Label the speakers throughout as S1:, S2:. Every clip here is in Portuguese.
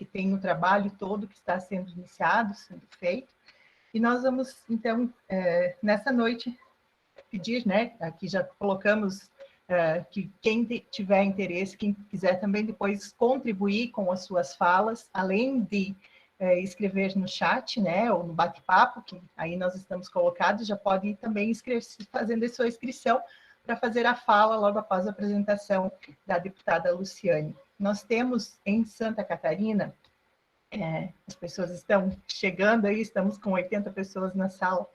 S1: que tem o trabalho todo que está sendo iniciado, sendo feito. E nós vamos, então, nessa noite, pedir, né, aqui já colocamos que quem tiver interesse, quem quiser também depois contribuir com as suas falas, além de escrever no chat, né, ou no bate-papo, que aí nós estamos colocados, já pode ir também fazendo a sua inscrição para fazer a fala logo após a apresentação da deputada Luciane. Nós temos em Santa Catarina, as pessoas estão chegando aí, estamos com 80 pessoas na sala,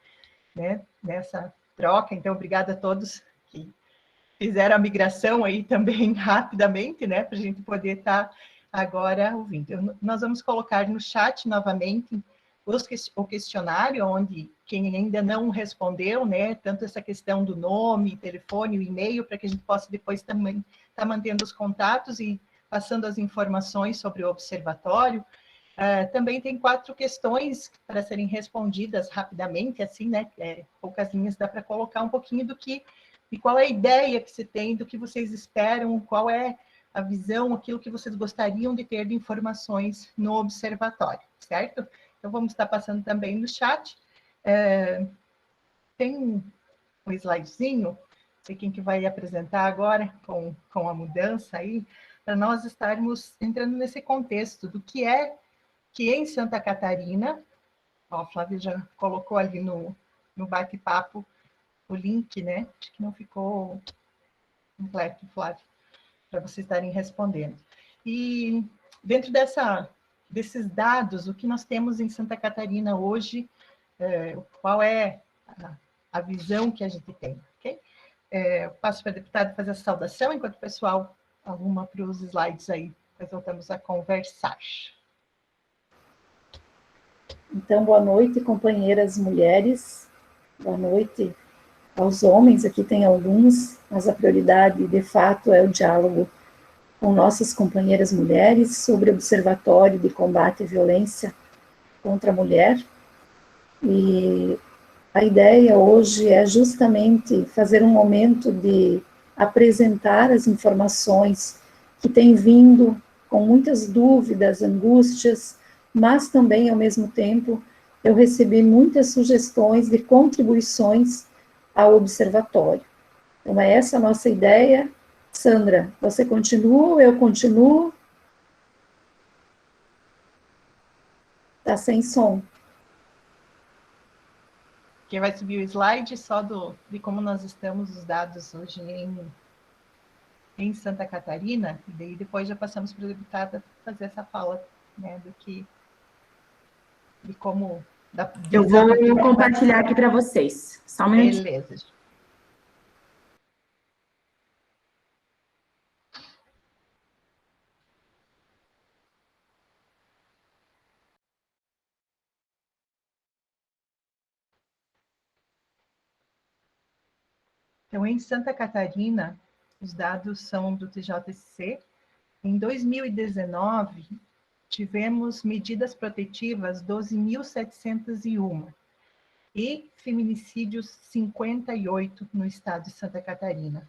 S1: né, nessa troca, então obrigada a todos que fizeram a migração aí também rapidamente, né, para a gente poder estar agora ouvindo. Nós vamos colocar no chat novamente o questionário, onde quem ainda não respondeu, né, tanto essa questão do nome, telefone, o e-mail, para que a gente possa depois também estar mantendo os contatos e passando as informações sobre o observatório. Também tem 4 questões para serem respondidas rapidamente, assim, né, poucas linhas, dá para colocar um pouquinho de qual é a ideia que se tem, do que vocês esperam, qual é a visão, aquilo que vocês gostariam de ter de informações no observatório, certo? Então, vamos estar passando também no chat. Tem um slidezinho, não sei quem que vai apresentar agora, com a mudança aí, para nós estarmos entrando nesse contexto do que em Santa Catarina, ó, a Flávia já colocou ali no bate-papo o link, né? Acho que não ficou completo, Flávia, para vocês estarem respondendo. E dentro desses dados, o que nós temos em Santa Catarina hoje, qual é a visão que a gente tem, ok? Eu passo para a deputada fazer a saudação, enquanto o pessoal arruma para os slides aí, nós voltamos a conversar.
S2: Então, boa noite, companheiras mulheres, boa noite aos homens, aqui tem alguns, mas a prioridade, de fato, é o diálogo com nossas companheiras mulheres sobre o Observatório de Combate à Violência contra a Mulher. E a ideia hoje é justamente fazer um momento de apresentar as informações que têm vindo com muitas dúvidas, angústias, mas também, ao mesmo tempo, eu recebi muitas sugestões de contribuições ao observatório. Então, é essa a nossa ideia. Sandra, você continua, eu continuo? Está sem som.
S1: Quem vai subir o slide só de como nós estamos, os dados hoje em Santa Catarina, e daí depois já passamos para a deputada fazer essa fala, né, de como...
S3: Eu vou compartilhar aqui para vocês, só um minutinho.
S1: Beleza. Então, em Santa Catarina, os dados são do TJSC. Em 2019, tivemos medidas protetivas 12.701 e feminicídios 58 no estado de Santa Catarina.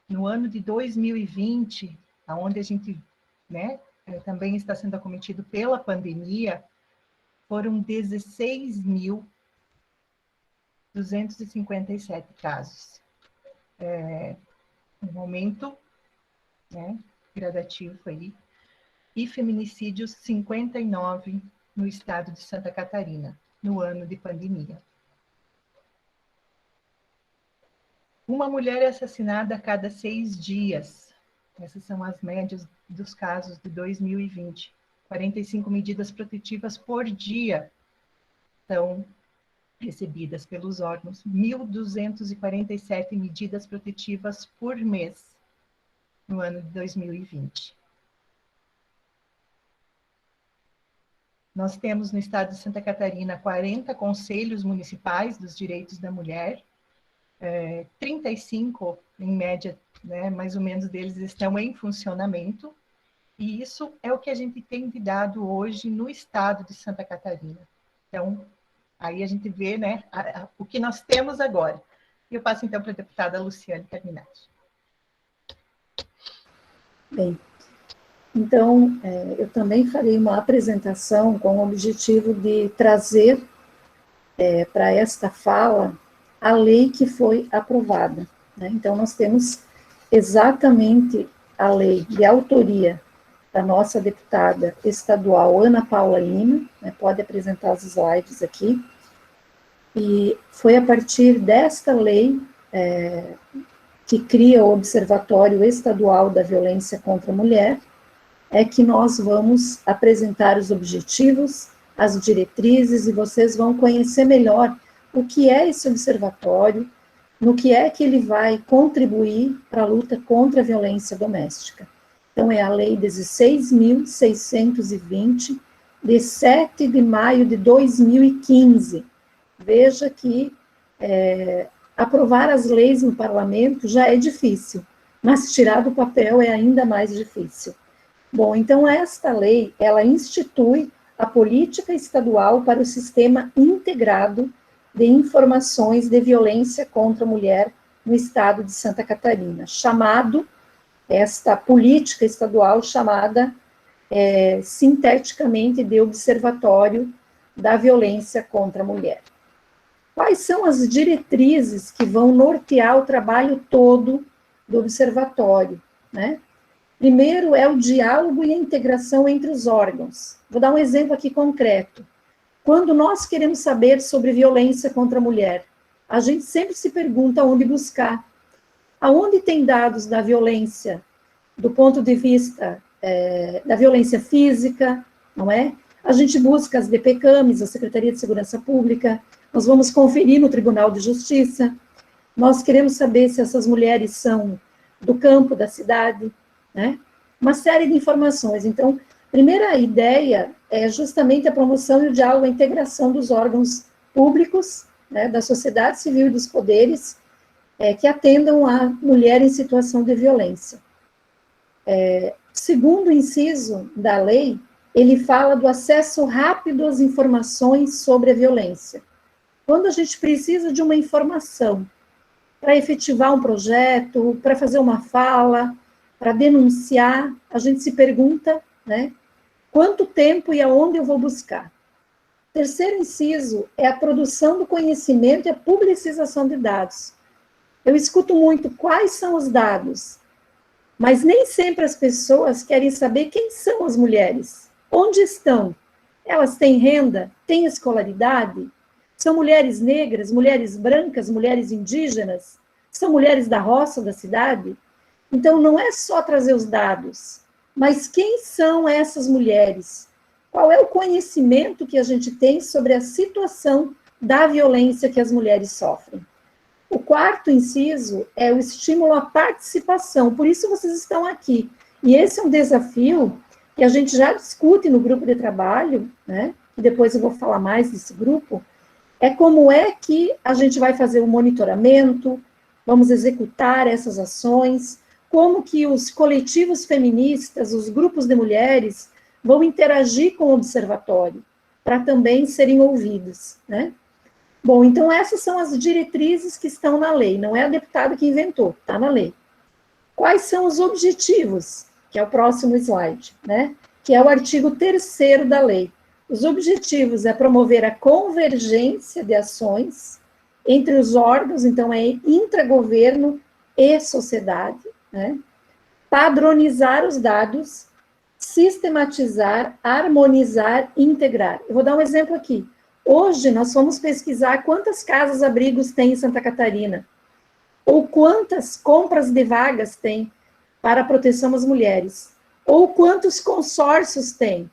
S1: No ano de 2020, onde a gente, né, também está sendo acometido pela pandemia, foram 16.257 casos. Um aumento, né, gradativo aí, e feminicídios 59 no estado de Santa Catarina, no ano de pandemia. Uma mulher é assassinada a cada 6 dias. Essas são as médias dos casos de 2020. 45 medidas protetivas por dia são recebidas pelos órgãos. 1.247 medidas protetivas por mês no ano de 2020. Nós temos no estado de Santa Catarina 40 conselhos municipais dos direitos da mulher, 35, em média, né, mais ou menos deles estão em funcionamento, e isso é o que a gente tem de dado hoje no estado de Santa Catarina. Então, aí a gente vê, né, o que nós temos agora. E eu passo então para a deputada Luciane Carminati.
S2: Bem, Então, eu também farei uma apresentação com o objetivo de trazer para esta fala a lei que foi aprovada, né? Então, nós temos exatamente a lei de autoria da nossa deputada estadual Ana Paula Lima, né? Pode apresentar os slides aqui, e foi a partir desta lei que cria o Observatório Estadual da Violência contra a Mulher, é que nós vamos apresentar os objetivos, as diretrizes, e vocês vão conhecer melhor o que é esse observatório, no que é que ele vai contribuir para a luta contra a violência doméstica. Então, é a Lei 16.620, de 7 de maio de 2015. Veja que aprovar as leis no parlamento já é difícil, mas tirar do papel é ainda mais difícil. Bom, então esta lei, ela institui a política estadual para o sistema integrado de informações de violência contra a mulher no estado de Santa Catarina, esta política estadual chamada sinteticamente de Observatório da Violência contra a Mulher. Quais são as diretrizes que vão nortear o trabalho todo do observatório, né? Primeiro é o diálogo e a integração entre os órgãos. Vou dar um exemplo aqui concreto. Quando nós queremos saber sobre violência contra a mulher, a gente sempre se pergunta onde buscar. Aonde tem dados da violência, do ponto de vista da violência física, não é? A gente busca as DPCAMs, a Secretaria de Segurança Pública, nós vamos conferir no Tribunal de Justiça, nós queremos saber se essas mulheres são do campo, da cidade, né? Uma série de informações. Então, a primeira ideia é justamente a promoção e o diálogo, a integração dos órgãos públicos, né, da sociedade civil e dos poderes, que atendam a mulher em situação de violência. Segundo inciso da lei, ele fala do acesso rápido às informações sobre a violência. Quando a gente precisa de uma informação para efetivar um projeto, para fazer uma fala, para denunciar, a gente se pergunta, né, quanto tempo e aonde eu vou buscar? Terceiro inciso é a produção do conhecimento e a publicização de dados. Eu escuto muito quais são os dados, mas nem sempre as pessoas querem saber quem são as mulheres, onde estão, elas têm renda, têm escolaridade, são mulheres negras, mulheres brancas, mulheres indígenas, são mulheres da roça, da cidade. Então, não é só trazer os dados, mas quem são essas mulheres? Qual é o conhecimento que a gente tem sobre a situação da violência que as mulheres sofrem? O quarto inciso é o estímulo à participação, por isso vocês estão aqui. E esse é um desafio que a gente já discute no grupo de trabalho, né? E depois eu vou falar mais desse grupo, é como é que a gente vai fazer o monitoramento, vamos executar essas ações, como que os coletivos feministas, os grupos de mulheres, vão interagir com o observatório, para também serem ouvidos, né? Bom, então essas são as diretrizes que estão na lei, não é a deputada que inventou, está na lei. Quais são os objetivos? Que é o próximo slide, né? Que é o artigo 3º da lei. Os objetivos é promover a convergência de ações entre os órgãos, então é intragoverno e sociedade, né? Padronizar os dados, sistematizar, harmonizar, integrar. Eu vou dar um exemplo aqui. Hoje, nós fomos pesquisar quantas casas-abrigos tem em Santa Catarina, ou quantas compras de vagas tem para a proteção às mulheres, ou quantos consórcios tem.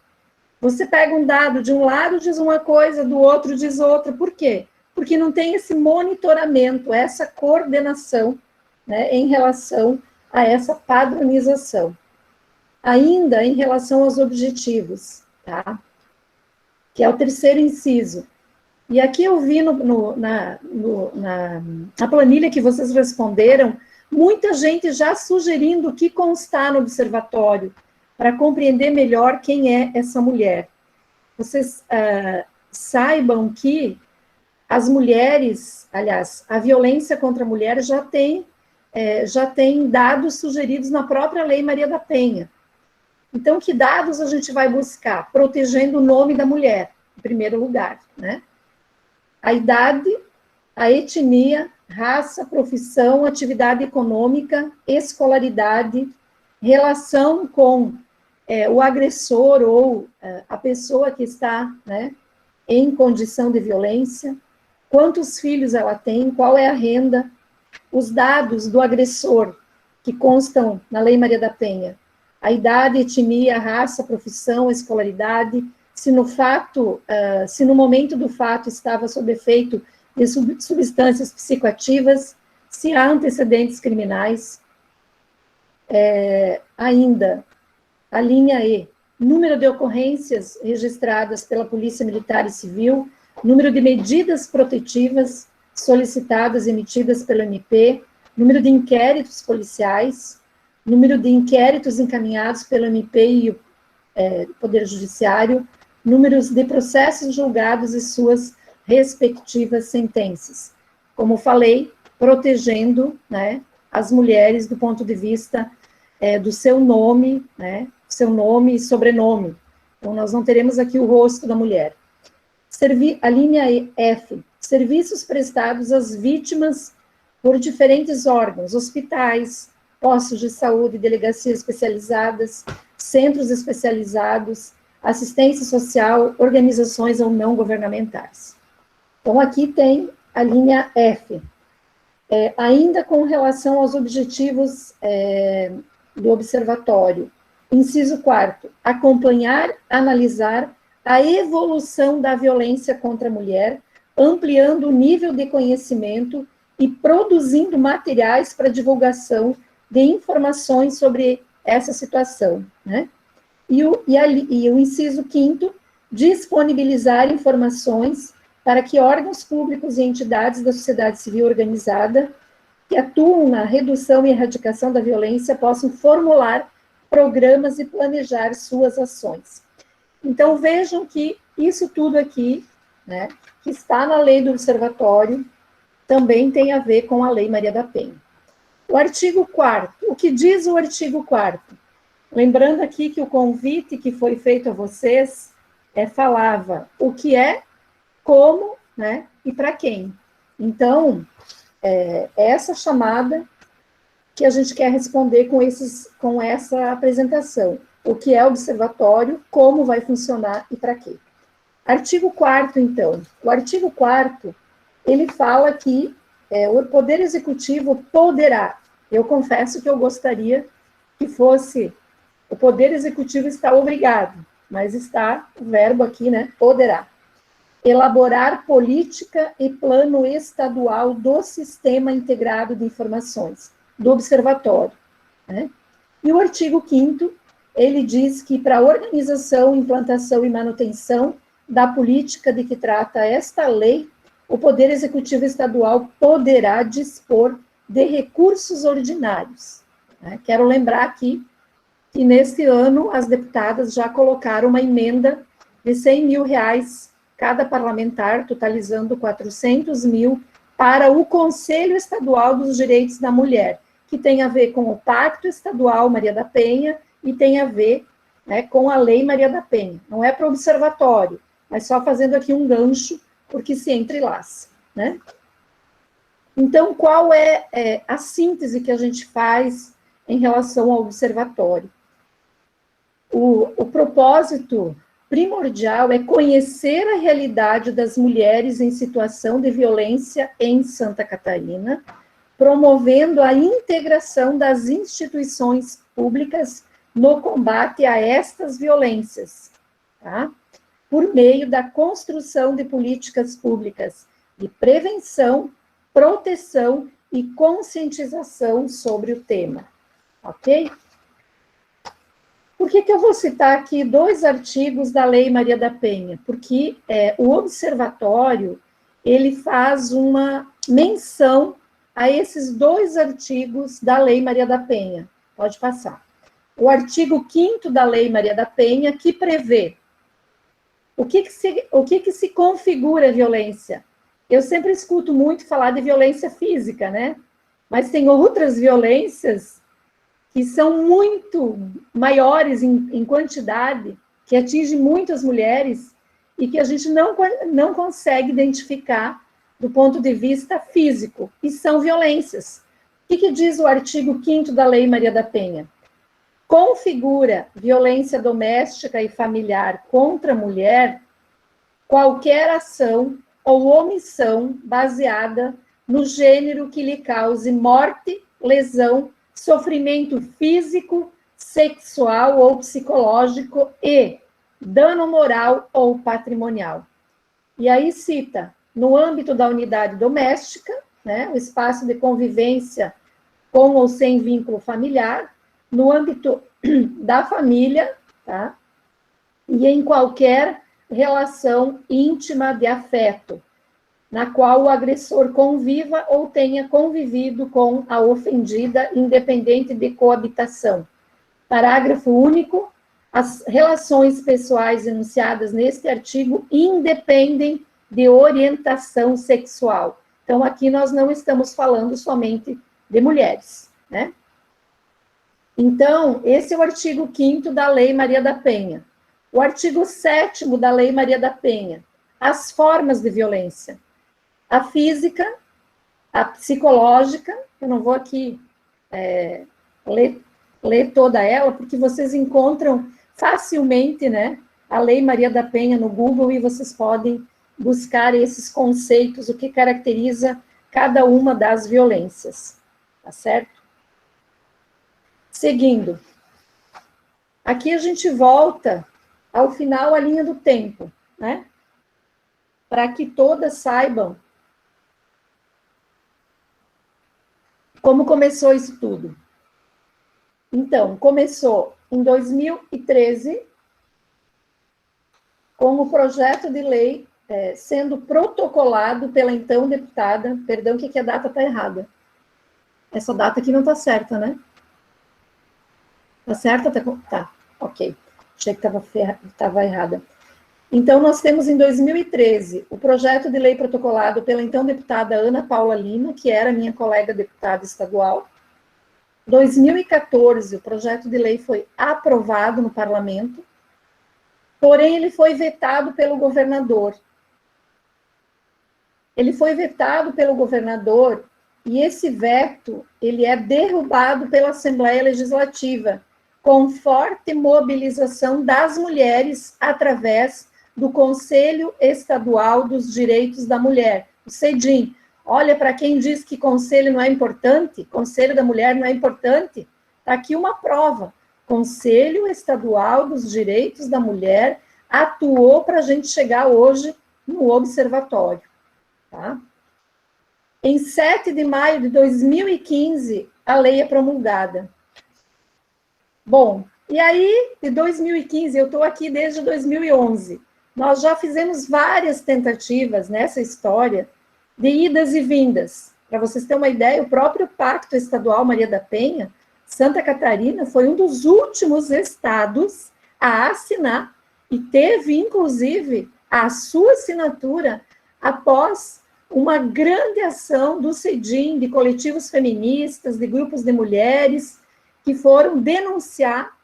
S2: Você pega um dado, de um lado diz uma coisa, do outro diz outra. Por quê? Porque não tem esse monitoramento, essa coordenação, né, em relação a essa padronização. Ainda em relação aos objetivos, tá? Que é o 3º inciso. E aqui eu vi na planilha que vocês responderam, muita gente já sugerindo o que constar no observatório, para compreender melhor quem é essa mulher. Vocês saibam que as mulheres, aliás, a violência contra a mulher já tem dados sugeridos na própria Lei Maria da Penha. Então, que dados a gente vai buscar? Protegendo o nome da mulher, em primeiro lugar, né? A idade, a etnia, raça, profissão, atividade econômica, escolaridade, relação com o agressor ou a pessoa que está, né, em condição de violência, quantos filhos ela tem, qual é a renda, os dados do agressor que constam na Lei Maria da Penha, a idade, etnia, raça, profissão, escolaridade, se no momento do fato estava sob efeito de substâncias psicoativas, se há antecedentes criminais. Ainda, a linha E, número de ocorrências registradas pela Polícia Militar e Civil, número de medidas protetivas solicitadas e emitidas pelo MP, número de inquéritos policiais, número de inquéritos encaminhados pelo MP e o Poder Judiciário, números de processos julgados e suas respectivas sentenças. Como falei, protegendo, né, as mulheres do ponto de vista do seu nome, né, seu nome e sobrenome. Então, nós não teremos aqui o rosto da mulher. A linha F, serviços prestados às vítimas por diferentes órgãos, hospitais, postos de saúde, delegacias especializadas, centros especializados, assistência social, organizações ou não governamentais. Então, aqui tem a linha F. Ainda com relação aos objetivos do observatório, inciso 4, acompanhar, analisar a evolução da violência contra a mulher, ampliando o nível de conhecimento e produzindo materiais para divulgação de informações sobre essa situação, né? E o inciso 5º, disponibilizar informações para que órgãos públicos e entidades da sociedade civil organizada que atuam na redução e erradicação da violência possam formular programas e planejar suas ações. Então, vejam que isso tudo aqui, né, que está na lei do observatório, também tem a ver com a Lei Maria da Penha. O artigo 4º, o que diz o artigo 4º? Lembrando aqui que o convite que foi feito a vocês falava o que é, como, né, e para quem. Então, essa chamada que a gente quer responder com essa apresentação. O que é observatório, como vai funcionar e para quê. Artigo 4º, então. O artigo 4º, ele fala que o Poder Executivo poderá, eu confesso que eu gostaria que fosse, o Poder Executivo está obrigado, mas está o verbo aqui, né, poderá, elaborar política e plano estadual do Sistema Integrado de Informações, do Observatório, né? E o artigo 5º, ele diz que para a organização, implantação e manutenção da política de que trata esta lei, o Poder Executivo Estadual poderá dispor de recursos ordinários, né? Quero lembrar aqui que neste ano as deputadas já colocaram uma emenda de R$100 mil cada parlamentar, totalizando 400 mil para o Conselho Estadual dos Direitos da Mulher, que tem a ver com o Pacto Estadual Maria da Penha e tem a ver, né, com a Lei Maria da Penha. Não é para o observatório, mas só fazendo aqui um gancho, porque se entrelaça, né? Então, qual é a síntese que a gente faz em relação ao observatório? O propósito primordial é conhecer a realidade das mulheres em situação de violência em Santa Catarina, promovendo a integração das instituições públicas no combate a estas violências, tá? Por meio da construção de políticas públicas de prevenção, proteção e conscientização sobre o tema, ok? Por que eu vou citar aqui 2 artigos da Lei Maria da Penha? Porque o observatório, ele faz uma menção a esses 2 artigos da Lei Maria da Penha. Pode passar. O artigo 5º da Lei Maria da Penha, que prevê o que se configura a violência. Eu sempre escuto muito falar de violência física, né? Mas tem outras violências que são muito maiores em quantidade, que atinge muitas mulheres e que a gente não consegue identificar do ponto de vista físico, e são violências. O que diz o artigo 5º da Lei Maria da Penha? Configura violência doméstica e familiar contra a mulher qualquer ação ou omissão baseada no gênero que lhe cause morte, lesão, sofrimento físico, sexual ou psicológico e dano moral ou patrimonial. E aí cita, no âmbito da unidade doméstica, né, o espaço de convivência com ou sem vínculo familiar, no âmbito da família, tá? E em qualquer relação íntima de afeto, na qual o agressor conviva ou tenha convivido com a ofendida, independente de coabitação. Parágrafo único. As relações pessoais enunciadas neste artigo independem de orientação sexual. Então, aqui nós não estamos falando somente de mulheres, né? Então, esse é o artigo 5º da Lei Maria da Penha. O artigo 7º da Lei Maria da Penha. As formas de violência. A física, a psicológica, eu não vou aqui ler toda ela, porque vocês encontram facilmente, né, a Lei Maria da Penha no Google e vocês podem buscar esses conceitos, o que caracteriza cada uma das violências, tá certo? Seguindo, aqui a gente volta ao final a linha do tempo, né, para que todas saibam como começou isso tudo. Então, começou em 2013, com o projeto de lei sendo protocolado pela então deputada, perdão que a data está errada. Essa data aqui não está certa, né? Está certa? Tá, ok. Achei que estava errada. Então, nós temos em 2013 o projeto de lei protocolado pela então deputada Ana Paula Lima, que era minha colega deputada estadual. 2014, o projeto de lei foi aprovado no parlamento, porém ele foi vetado pelo governador. Ele foi vetado pelo governador e esse veto, ele é derrubado pela Assembleia Legislativa, com forte mobilização das mulheres através do Conselho Estadual dos Direitos da Mulher, o CEDIM. Olha, para quem diz que conselho não é importante, Conselho da Mulher não é importante, está aqui uma prova. Conselho Estadual dos Direitos da Mulher atuou para a gente chegar hoje no observatório. Tá? Em 7 de maio de 2015, a lei é promulgada. Bom, e aí, de 2015, eu estou aqui desde 2011, nós já fizemos várias tentativas nessa história de idas e vindas. Para vocês terem uma ideia, o próprio Pacto Estadual Maria da Penha, Santa Catarina, foi um dos últimos estados a assinar e teve, inclusive, a sua assinatura após uma grande ação do CEDIM, de coletivos feministas, de grupos de mulheres, que foram denunciar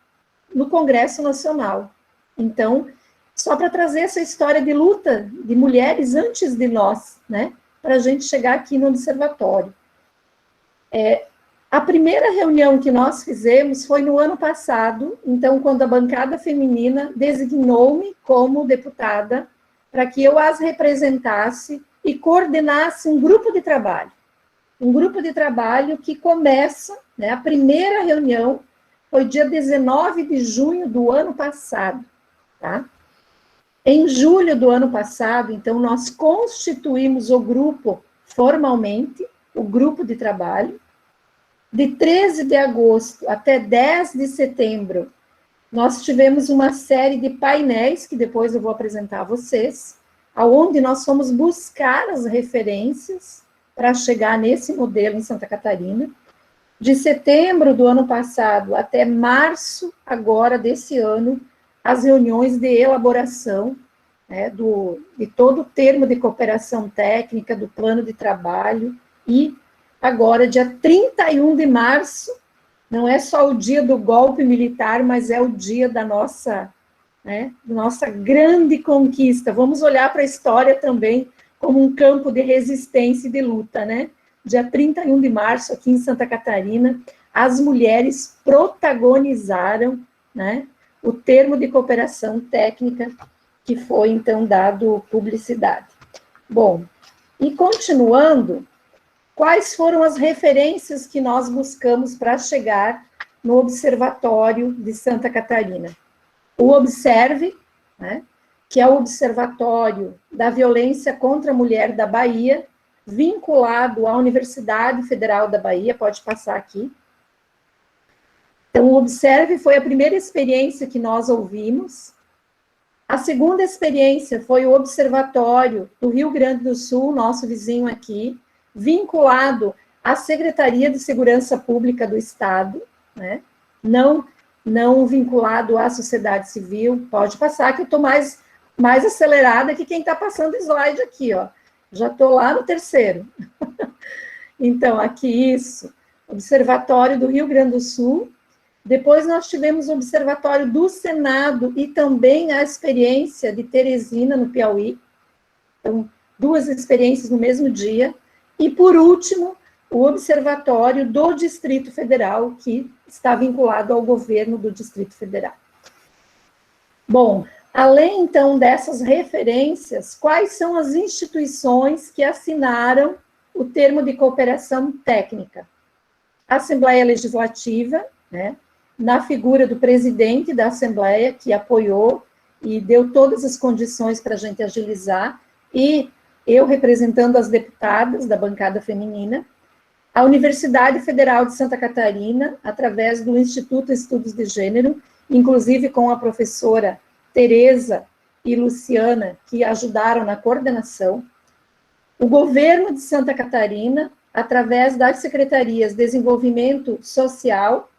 S2: no Congresso Nacional. Então, só para trazer essa história de luta de mulheres antes de nós, né? Para a gente chegar aqui no observatório. A primeira reunião que nós fizemos foi no ano passado, então, quando a bancada feminina designou-me como deputada para que eu as representasse e coordenasse um grupo de trabalho. Um grupo de trabalho que começa, né, a primeira reunião foi dia 19 de junho do ano passado, tá? Em julho do ano passado, então, nós constituímos o grupo formalmente, o grupo de trabalho. De 13 de agosto até 10 de setembro, nós tivemos uma série de painéis, que depois eu vou apresentar a vocês, onde nós fomos buscar as referências para chegar nesse modelo em Santa Catarina. De setembro do ano passado até março, agora, desse ano, as reuniões de elaboração, né, de todo o termo de cooperação técnica, do plano de trabalho, e agora, dia 31 de março, não é só o dia do golpe militar, mas é o dia da nossa grande conquista. Vamos olhar para a história também como um campo de resistência e de luta, né? Dia 31 de março, aqui em Santa Catarina, as mulheres protagonizaram, né, o termo de cooperação técnica que foi, então, dado publicidade. Bom, e continuando, quais foram as referências que nós buscamos para chegar no Observatório de Santa Catarina? O Observe, né, que é o Observatório da Violência contra a Mulher da Bahia, vinculado à Universidade Federal da Bahia, pode passar aqui. Então, o Observe foi a primeira experiência que nós ouvimos. A segunda experiência foi o Observatório do Rio Grande do Sul, nosso vizinho aqui, vinculado à Secretaria de Segurança Pública do Estado, né? Não vinculado à sociedade civil. Pode passar, que eu estou mais acelerada que quem está passando slide aqui, ó. Já estou lá no terceiro. Então, aqui isso, Observatório do Rio Grande do Sul. Depois nós tivemos o Observatório do Senado e também a experiência de Teresina, no Piauí. Então, duas experiências no mesmo dia. E, por último, o Observatório do Distrito Federal, que está vinculado ao governo do Distrito Federal. Bom, além, então, dessas referências, quais são as instituições que assinaram o termo de cooperação técnica? A Assembleia Legislativa, né, na figura do presidente da Assembleia, que apoiou e deu todas as condições para a gente agilizar, e eu representando as deputadas da bancada feminina, a Universidade Federal de Santa Catarina, através do Instituto Estudos de Gênero, inclusive com a professora Tereza e Luciana, que ajudaram na coordenação, o governo de Santa Catarina, através das secretarias de Desenvolvimento Social,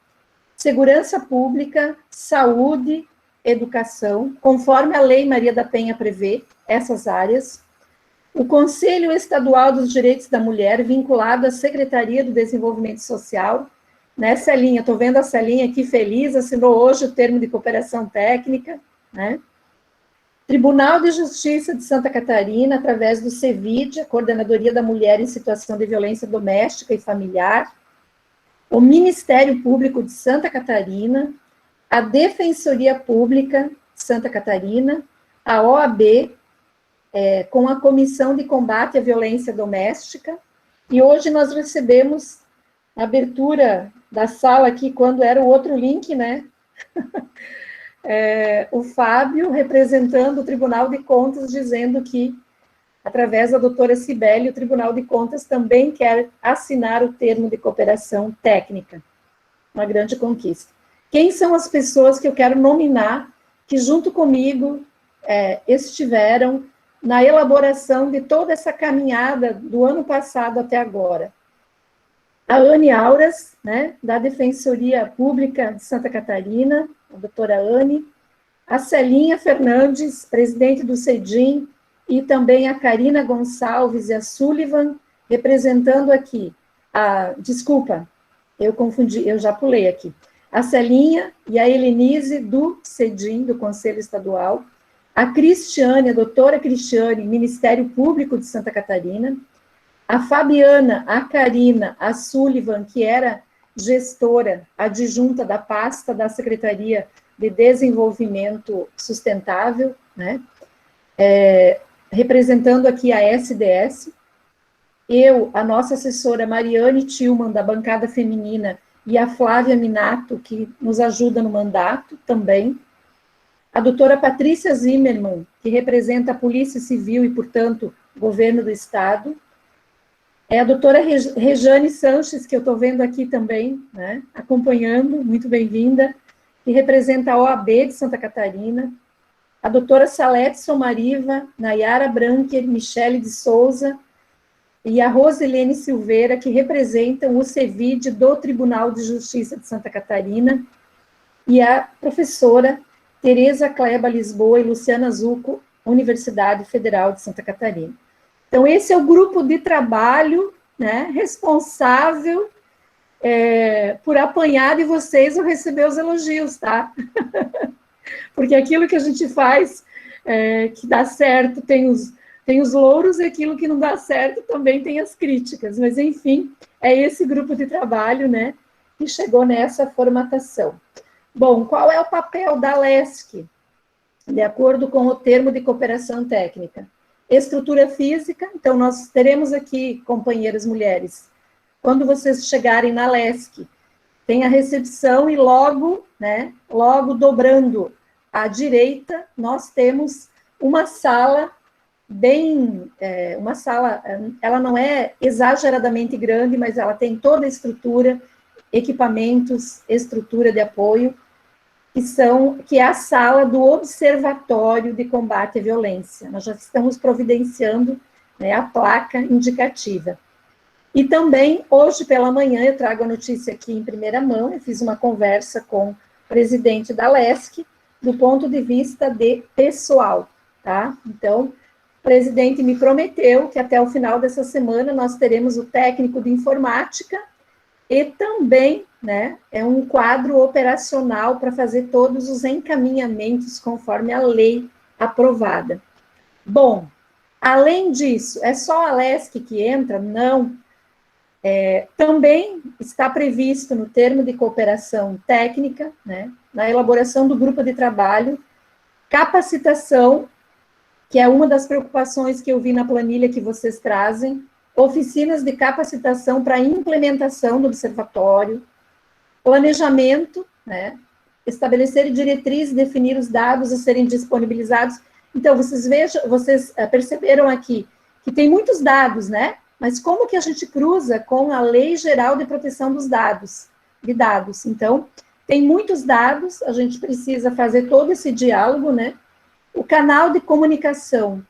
S2: Segurança Pública, Saúde, Educação, conforme a Lei Maria da Penha prevê essas áreas, o Conselho Estadual dos Direitos da Mulher, vinculado à Secretaria do Desenvolvimento Social, né, Celinha, estou vendo a Celinha aqui feliz, assinou hoje o termo de cooperação técnica, né? Tribunal de Justiça de Santa Catarina, através do CEVID, a Coordenadoria da Mulher em Situação de Violência Doméstica e Familiar, o Ministério Público de Santa Catarina, a Defensoria Pública de Santa Catarina, a OAB, com a Comissão de Combate à Violência Doméstica, e hoje nós recebemos a abertura da sala aqui, quando era o outro link, né? O Fábio, representando o Tribunal de Contas, dizendo que, através da doutora Cibele, o Tribunal de Contas também quer assinar o termo de cooperação técnica. Uma grande conquista. Quem são as pessoas que eu quero nominar, que junto comigo estiveram na elaboração de toda essa caminhada do ano passado até agora? A Anne Auras, né, da Defensoria Pública de Santa Catarina, a doutora Anne, a Celinha Fernandes, presidente do CEDIM, e também a Karina Gonçalves e a Sullivan, representando aqui, desculpa, eu confundi, eu já pulei aqui, a Celinha e a Helenise do CEDIM, do Conselho Estadual, a Cristiane, a doutora Cristiane, Ministério Público de Santa Catarina, a Fabiana, a Karina, a Sullivan, que era gestora adjunta da pasta da Secretaria de Desenvolvimento Sustentável, né, representando aqui a SDS, eu, a nossa assessora Mariane Tillman, da bancada feminina, e a Flávia Minato, que nos ajuda no mandato também, a doutora Patrícia Zimmermann, que representa a Polícia Civil e, portanto, Governo do Estado, a doutora Rejane Sanches, que eu estou vendo aqui também, né, acompanhando, muito bem-vinda, que representa a OAB de Santa Catarina, a doutora Salete Somariva, Nayara Branker, Michele de Souza, e a Rosilene Silveira, que representam o CEVID do Tribunal de Justiça de Santa Catarina, e a professora Tereza Kleba Lisboa e Luciana Zucco, Universidade Federal de Santa Catarina. Então, esse é o grupo de trabalho, né, responsável por apanhar de vocês ou receber os elogios, tá? Porque aquilo que a gente faz, que dá certo, tem os louros, e aquilo que não dá certo também tem as críticas. Mas, enfim, é esse grupo de trabalho, né, que chegou nessa formatação. Bom, qual é o papel da LESC? De acordo com o termo de cooperação técnica. Estrutura física, então nós teremos aqui, companheiras mulheres, quando vocês chegarem na LESC, tem a recepção e logo, né, logo dobrando à direita, nós temos uma sala ela não é exageradamente grande, mas ela tem toda a estrutura, equipamentos, estrutura de apoio, que é a sala do Observatório de Combate à Violência. Nós já estamos providenciando, né, a placa indicativa. E também, hoje pela manhã, eu trago a notícia aqui em primeira mão, eu fiz uma conversa com o presidente da LESC, do ponto de vista de pessoal, tá? Então, o presidente me prometeu que até o final dessa semana nós teremos o técnico de informática e também, né, é um quadro operacional para fazer todos os encaminhamentos conforme a lei aprovada. Bom, além disso, é só a LESC que entra? Não. Também está previsto no termo de cooperação técnica, né, na elaboração do grupo de trabalho, capacitação, que é uma das preocupações que eu vi na planilha que vocês trazem, oficinas de capacitação para implementação do observatório, planejamento, né, estabelecer diretrizes, definir os dados a serem disponibilizados. Então, vocês perceberam aqui que tem muitos dados, né? Mas como que a gente cruza com a Lei Geral de Proteção dos Dados, de dados? Então, tem muitos dados, a gente precisa fazer todo esse diálogo, né? O canal de comunicação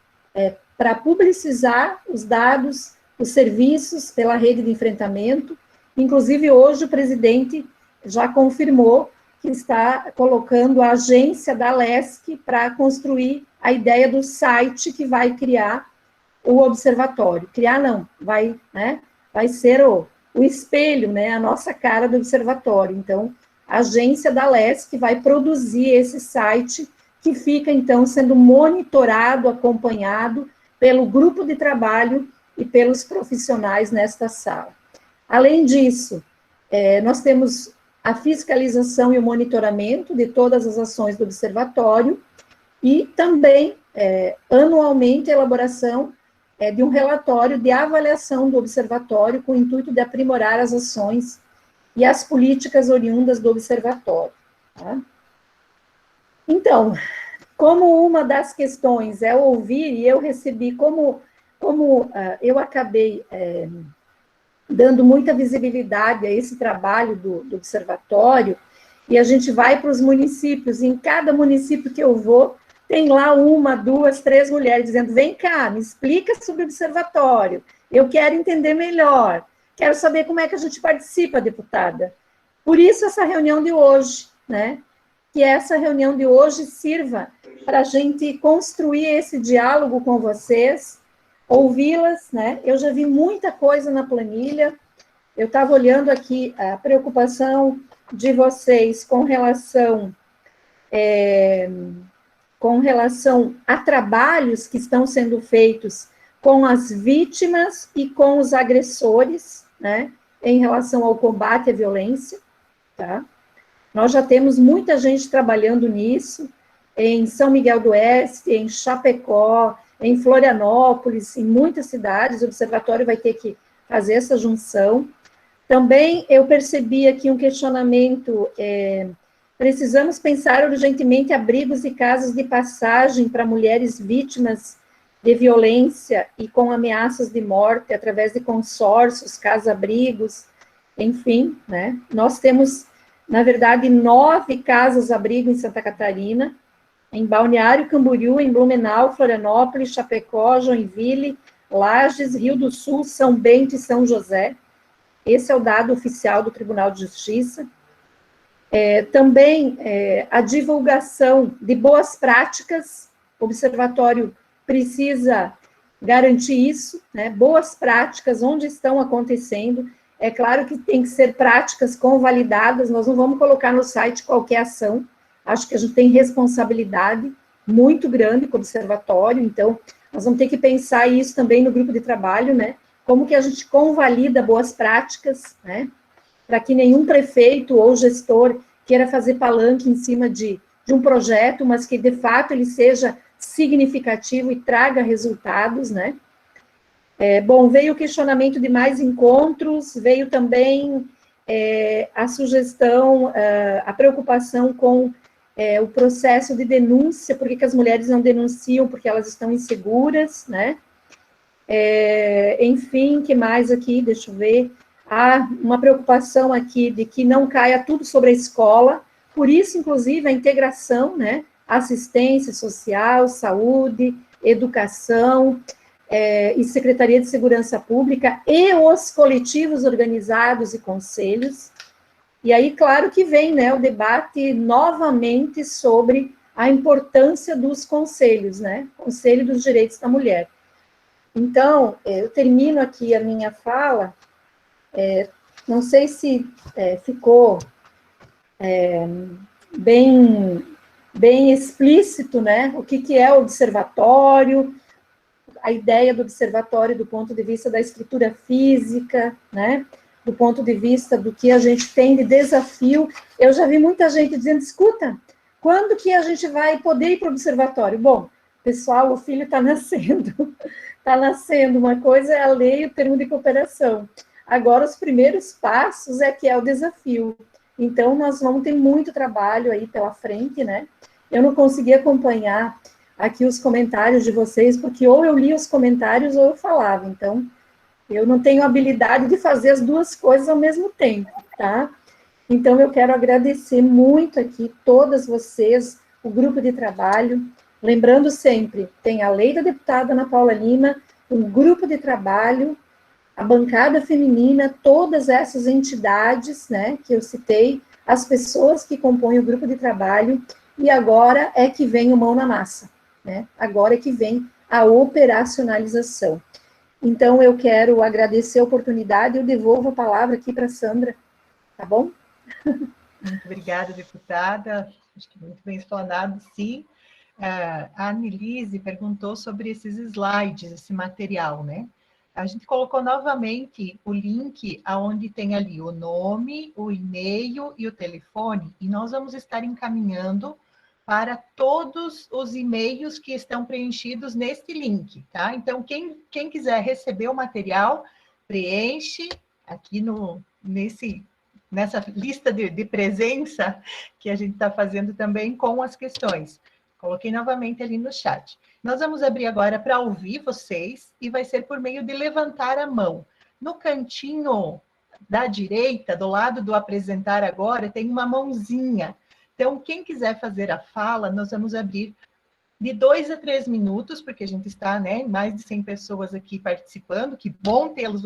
S2: para publicizar os dados, os serviços pela rede de enfrentamento. Inclusive, hoje o presidente já confirmou que está colocando a agência da LESC para construir a ideia do site que vai criar o observatório. Criar não, vai ser o espelho, né, a nossa cara do observatório. Então, a agência da LESC vai produzir esse site que fica, então, sendo monitorado, acompanhado pelo grupo de trabalho e pelos profissionais nesta sala. Além disso, nós temos a fiscalização e o monitoramento de todas as ações do observatório e também, anualmente, a elaboração de um relatório de avaliação do observatório com o intuito de aprimorar as ações e as políticas oriundas do observatório. Tá? Então, como uma das questões é ouvir, e eu recebi, como eu acabei dando muita visibilidade a esse trabalho do observatório, e a gente vai para os municípios, e em cada município que eu vou, tem lá 1, 2, 3 mulheres dizendo, vem cá, me explica sobre o observatório, eu quero entender melhor, quero saber como é que a gente participa, deputada. Por isso essa reunião de hoje, né, que essa reunião de hoje sirva para a gente construir esse diálogo com vocês, ouvi-las, né, eu já vi muita coisa na planilha, eu estava olhando aqui a preocupação de vocês com relação a trabalhos que estão sendo feitos com as vítimas e com os agressores, né, em relação ao combate à violência, tá? Nós já temos muita gente trabalhando nisso, em São Miguel do Oeste, em Chapecó, em Florianópolis, em muitas cidades, o observatório vai ter que fazer essa junção. Também eu percebi aqui um questionamento, precisamos pensar urgentemente abrigos e casas de passagem para mulheres vítimas de violência e com ameaças de morte, através de consórcios, casa-abrigos, enfim, né? Nós temos, na verdade, 9 casas-abrigo em Santa Catarina, em Balneário Camboriú, em Blumenau, Florianópolis, Chapecó, Joinville, Lages, Rio do Sul, São Bento e São José. Esse é o dado oficial do Tribunal de Justiça. Também a divulgação de boas práticas, o observatório precisa garantir isso, né, boas práticas, onde estão acontecendo. É claro que tem que ser práticas convalidadas, nós não vamos colocar no site qualquer ação, acho que a gente tem responsabilidade muito grande com o observatório, então nós vamos ter que pensar isso também no grupo de trabalho, né? Como que a gente convalida boas práticas, né? Para que nenhum prefeito ou gestor queira fazer palanque em cima de um projeto, mas que de fato ele seja significativo e traga resultados, né? Bom, veio o questionamento de mais encontros, veio também a sugestão, a preocupação com o processo de denúncia, por que as mulheres não denunciam, porque elas estão inseguras, né? Enfim, que mais aqui, deixa eu ver, há uma preocupação aqui de que não caia tudo sobre a escola, por isso, inclusive, a integração, né? Assistência social, saúde, educação, e Secretaria de Segurança Pública, e os coletivos organizados e conselhos. E aí, claro que vem, né, o debate novamente sobre a importância dos conselhos, né? Conselho dos Direitos da Mulher. Então, eu termino aqui a minha fala, não sei se ficou bem explícito, né, o que é o observatório, a ideia do observatório do ponto de vista da estrutura física, né, do ponto de vista do que a gente tem de desafio. Eu já vi muita gente dizendo, escuta, quando que a gente vai poder ir para o observatório? Bom, pessoal, o filho está nascendo, uma coisa é a lei, o termo de cooperação. Agora, os primeiros passos que é o desafio. Então, nós vamos ter muito trabalho aí pela frente, né? Eu não consegui acompanhar aqui os comentários de vocês, porque ou eu li os comentários ou eu falava, então, eu não tenho habilidade de fazer as duas coisas ao mesmo tempo, tá? Então, eu quero agradecer muito aqui todas vocês, o grupo de trabalho, lembrando sempre, tem a lei da deputada Ana Paula Lima, um grupo de trabalho, a bancada feminina, todas essas entidades, né, que eu citei, as pessoas que compõem o grupo de trabalho, e agora é que vem o mão na massa, né, agora é que vem a operacionalização. Então, eu quero agradecer a oportunidade, eu devolvo a palavra aqui para a Sandra, tá bom?
S1: Muito obrigada, deputada, acho que muito bem explanado, sim. A Annelise perguntou sobre esses slides, esse material, né? A gente colocou novamente o link aonde tem ali o nome, o e-mail e o telefone, e nós vamos estar encaminhando para todos os e-mails que estão preenchidos neste link, tá? Então, quem quiser receber o material, preenche aqui nessa lista de presença que a gente está fazendo também com as questões. Coloquei novamente ali no chat. Nós vamos abrir agora para ouvir vocês e vai ser por meio de levantar a mão. No cantinho da direita, do lado do apresentar agora, tem uma mãozinha. Então, quem quiser fazer a fala, nós vamos abrir de 2 a 3 minutos, porque a gente está, né, mais de 100 pessoas aqui participando, que bom tê-las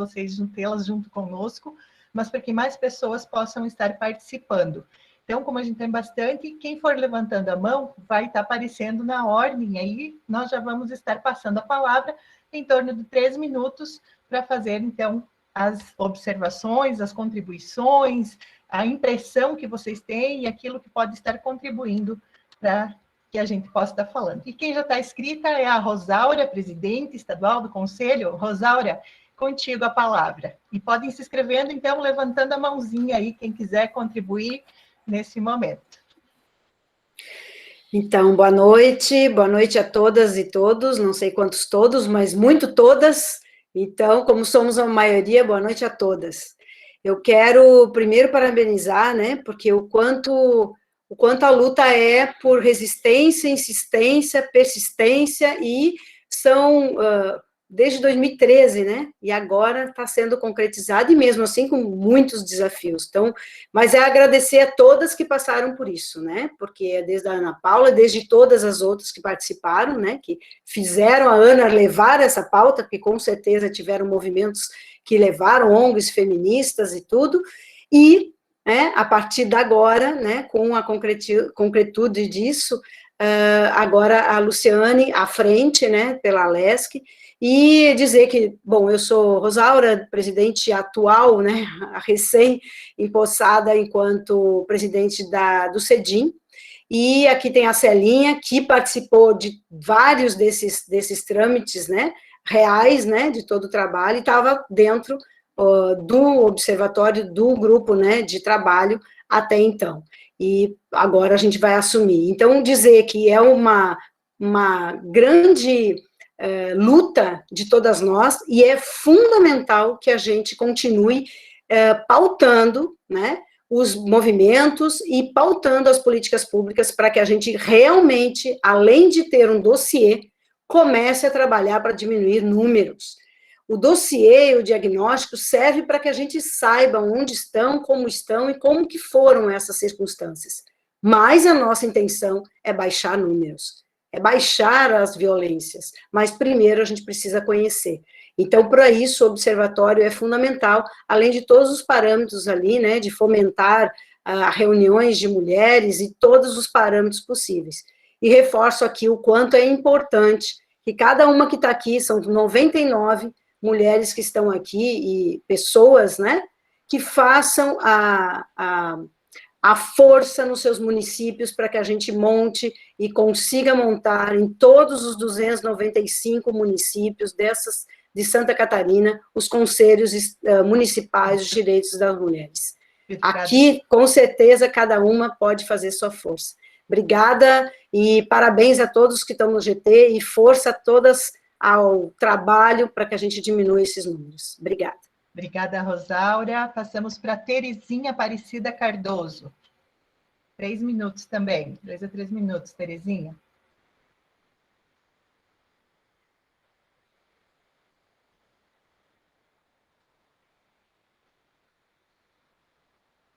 S1: junto conosco, mas para que mais pessoas possam estar participando. Então, como a gente tem bastante, quem for levantando a mão vai estar aparecendo na ordem, aí nós já vamos estar passando a palavra em torno de 3 minutos para fazer, então, as observações, as contribuições, a impressão que vocês têm e aquilo que pode estar contribuindo para que a gente possa estar falando. E quem já está inscrita é a Rosáura, presidente estadual do Conselho. Rosáura, contigo a palavra. E podem se inscrevendo, então, levantando a mãozinha aí, quem quiser contribuir nesse momento.
S4: Então, boa noite a todas e todos, não sei quantos todos, mas muito todas. Então, como somos a maioria, boa noite a todas. Eu quero primeiro parabenizar, né, porque o quanto a luta é por resistência, insistência, persistência, e são desde 2013, né, e agora está sendo concretizado, e mesmo assim com muitos desafios. Então, mas é agradecer a todas que passaram por isso, né, porque é desde a Ana Paula, desde todas as outras que participaram, né, que fizeram a Ana levar essa pauta, porque com certeza tiveram movimentos que levaram, ONGs feministas e tudo, e a partir de agora, né, com a concretude disso, agora a Luciane à frente, né, pela Alesc, e dizer que, bom, eu sou Rosaura, presidente atual, né, recém-empossada enquanto presidente do CEDIM, e aqui tem a Celinha, que participou de vários desses trâmites, né, reais, né, de todo o trabalho, e estava dentro do observatório, do grupo, né, de trabalho até então. E agora a gente vai assumir. Então, dizer que é uma grande luta de todas nós, e é fundamental que a gente continue pautando, né, os movimentos e pautando as políticas públicas para que a gente realmente, além de ter um dossiê, comece a trabalhar para diminuir números. O dossiê, o diagnóstico, serve para que a gente saiba onde estão e como que foram essas circunstâncias. Mas a nossa intenção é baixar números, é baixar as violências, mas primeiro a gente precisa conhecer. Então, para isso, o observatório é fundamental, além de todos os parâmetros ali, né, de fomentar reuniões de mulheres e todos os parâmetros possíveis. E reforço aqui o quanto é importante que cada uma que está aqui, são 99 mulheres que estão aqui e pessoas, né, que façam a força nos seus municípios para que a gente monte e consiga montar em todos os 295 municípios de Santa Catarina, os conselhos municipais dos direitos das mulheres. Aqui, com certeza, cada uma pode fazer sua força. Obrigada e parabéns a todos que estão no GT e força a todas ao trabalho para que a gente diminua esses números. Obrigada.
S1: Obrigada, Rosaura. Passamos para Terezinha Aparecida Cardoso. 3 minutos também. 2 a 3 minutos, Terezinha.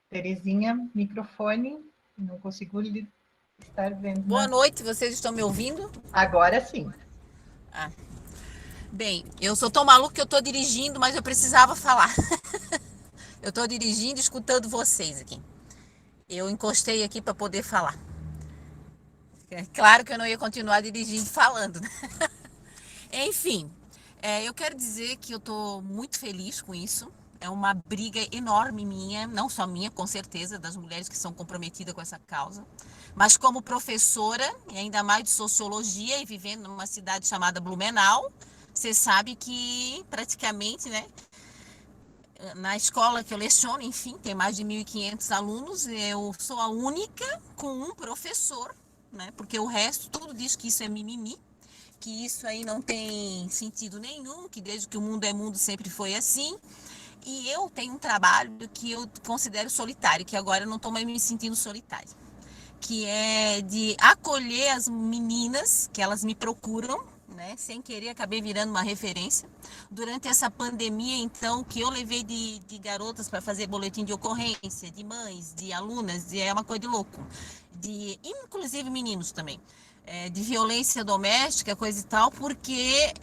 S1: Terezinha, microfone. Não consigo estar vendo.
S5: Boa noite, vocês estão me ouvindo?
S1: Agora sim.
S5: Bem, eu sou tão maluca que eu estou dirigindo, mas eu precisava falar. Eu estou dirigindo e escutando vocês aqui. Eu encostei aqui para poder falar. É claro que eu não ia continuar dirigindo falando, né? Enfim, eu quero dizer que eu estou muito feliz com isso. É uma briga enorme minha, não só minha, com certeza, das mulheres que são comprometidas com essa causa, mas como professora, e ainda mais de sociologia, e vivendo numa cidade chamada Blumenau, você sabe que praticamente, né, na escola que eu leciono, enfim, tem mais de 1.500 alunos, eu sou a única com um professor, né, porque o resto tudo diz que isso é mimimi, que isso aí não tem sentido nenhum, que desde que o mundo é mundo sempre foi assim. E eu tenho um trabalho que eu considero solitário, que agora eu não estou mais me sentindo solitária, que é de acolher as meninas, que elas me procuram, né? Sem querer, acabei virando uma referência. Durante essa pandemia, então, que eu levei de garotas para fazer boletim de ocorrência, de mães, de alunas, é uma coisa de louco. Inclusive meninos também. De violência doméstica, coisa e tal, porque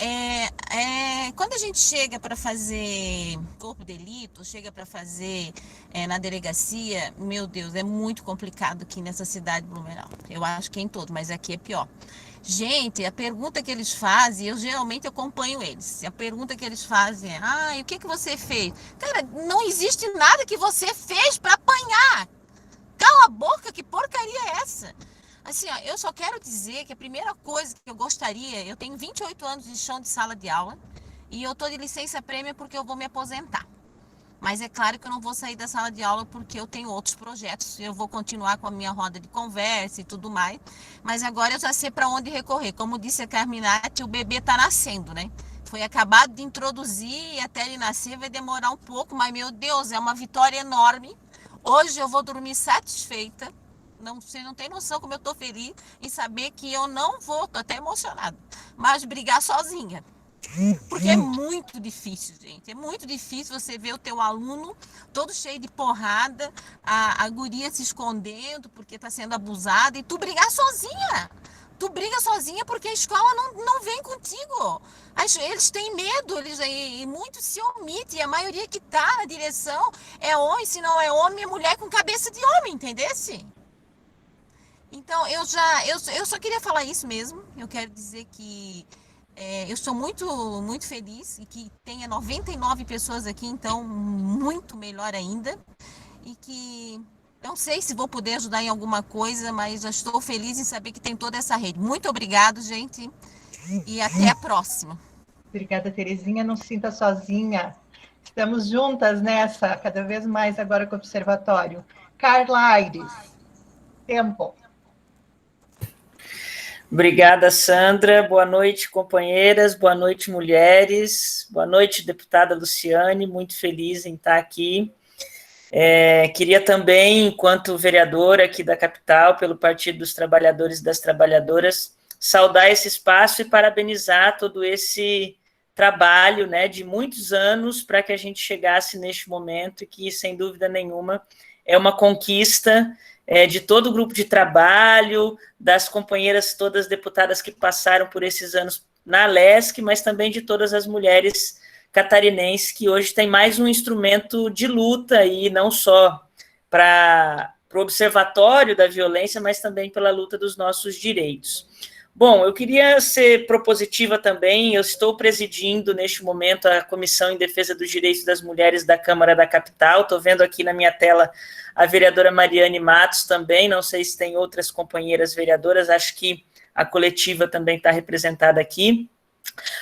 S5: quando a gente chega para fazer corpo de delito, chega para fazer na delegacia, meu Deus, é muito complicado aqui nessa cidade de Blumenau. Eu acho que em todo, mas aqui é pior. Gente, a pergunta que eles fazem, eu geralmente acompanho eles. A pergunta que eles fazem é: e o que você fez? Cara, não existe nada que você fez para apanhar. Cala a boca, que porcaria é essa? Assim, ó, eu só quero dizer que a primeira coisa que eu gostaria, eu tenho 28 anos de chão de sala de aula e eu tô de licença prêmio porque eu vou me aposentar. Mas é claro que eu não vou sair da sala de aula porque eu tenho outros projetos, eu vou continuar com a minha roda de conversa e tudo mais, mas agora eu já sei para onde recorrer. Como disse a Carminati, o bebê tá nascendo, né? Foi acabado de introduzir e até ele nascer vai demorar um pouco, mas meu Deus, é uma vitória enorme. Hoje eu vou dormir satisfeita. Você não tem noção como eu estou feliz em saber que eu não vou, estou até emocionada, mas brigar sozinha. Porque é muito difícil, gente. É muito difícil você ver o teu aluno todo cheio de porrada, a guria se escondendo porque está sendo abusada e tu brigar sozinha. Tu briga sozinha porque a escola não vem contigo. Eles têm medo, e muitos se omitem. E a maioria que está na direção é homem, se não é homem, é mulher com cabeça de homem, entendesse? Então, eu só queria falar isso mesmo. Eu quero dizer que eu estou muito feliz e que tenha 99 pessoas aqui, então muito melhor ainda. E que não sei se vou poder ajudar em alguma coisa, mas já estou feliz em saber que tem toda essa rede. Muito obrigado, gente, e até a próxima.
S1: Obrigada, Terezinha. Não se sinta sozinha. Estamos juntas nessa, cada vez mais agora com o Observatório. Carla Aires, tempo.
S6: Obrigada, Sandra. Boa noite, companheiras. Boa noite, mulheres. Boa noite, deputada Luciane. Muito feliz em estar aqui. Queria também, enquanto vereadora aqui da capital, pelo Partido dos Trabalhadores e das Trabalhadoras, saudar esse espaço e parabenizar todo esse trabalho, né, de muitos anos para que a gente chegasse neste momento, e que, sem dúvida nenhuma, é uma conquista de todo o grupo de trabalho, das companheiras todas deputadas que passaram por esses anos na LESC, mas também de todas as mulheres catarinenses que hoje tem mais um instrumento de luta, e não só para o Observatório da Violência, mas também pela luta dos nossos direitos. Bom, eu queria ser propositiva também. Eu estou presidindo neste momento a Comissão em Defesa dos Direitos das Mulheres da Câmara da Capital. Estou vendo aqui na minha tela a vereadora Mariane Matos também, não sei se tem outras companheiras vereadoras, acho que a coletiva também está representada aqui.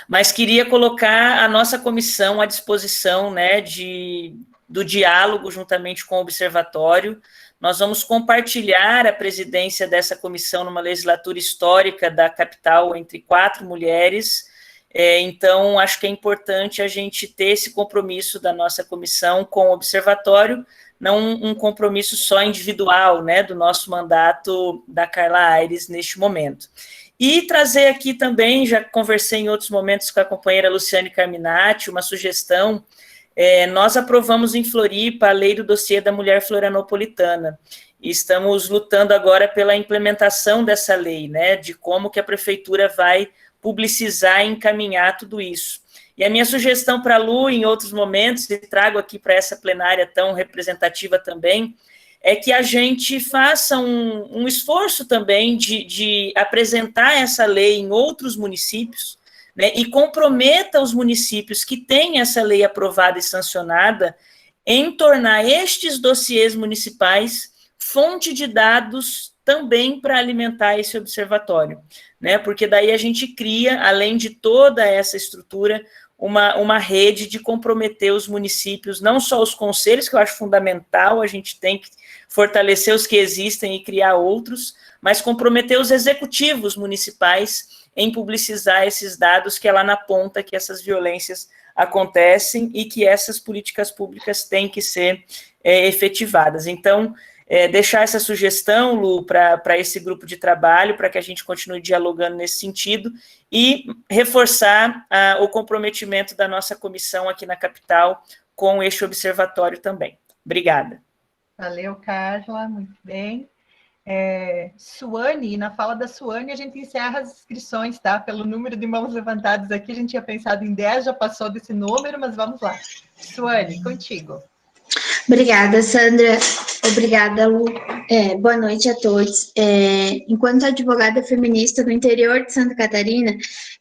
S6: Mas queria colocar a nossa comissão à disposição, né, do diálogo juntamente com o Observatório. Nós vamos compartilhar a presidência dessa comissão numa legislatura histórica da capital entre 4 mulheres, então acho que é importante a gente ter esse compromisso da nossa comissão com o Observatório, não um compromisso só individual, né, do nosso mandato da Carla Aires neste momento. E trazer aqui também, já conversei em outros momentos com a companheira Luciane Carminati, uma sugestão. Nós aprovamos em Floripa a lei do dossiê da mulher florianopolitana, e estamos lutando agora pela implementação dessa lei, né, de como que a prefeitura vai publicizar e encaminhar tudo isso. E a minha sugestão para a Lu, em outros momentos, e trago aqui para essa plenária tão representativa também, é que a gente faça um esforço também de apresentar essa lei em outros municípios, né, e comprometa os municípios que têm essa lei aprovada e sancionada em tornar estes dossiês municipais fonte de dados também para alimentar esse observatório, né, porque daí a gente cria, além de toda essa estrutura, uma rede de comprometer os municípios, não só os conselhos, que eu acho fundamental, a gente tem que fortalecer os que existem e criar outros, mas comprometer os executivos municipais em publicizar esses dados, que é lá na ponta que essas violências acontecem e que essas políticas públicas têm que ser efetivadas. Então, deixar essa sugestão, Lu, para esse grupo de trabalho, para que a gente continue dialogando nesse sentido, e reforçar o comprometimento da nossa comissão aqui na capital com este observatório também. Obrigada.
S1: Valeu, Carla, muito bem. Suane, na fala da Suane, a gente encerra as inscrições, tá? Pelo número de mãos levantadas aqui, a gente tinha pensado em 10, já passou desse número, mas vamos lá. Suane, contigo.
S7: Obrigada, Sandra. Obrigada, Lu. Boa noite a todos. Enquanto advogada feminista no interior de Santa Catarina,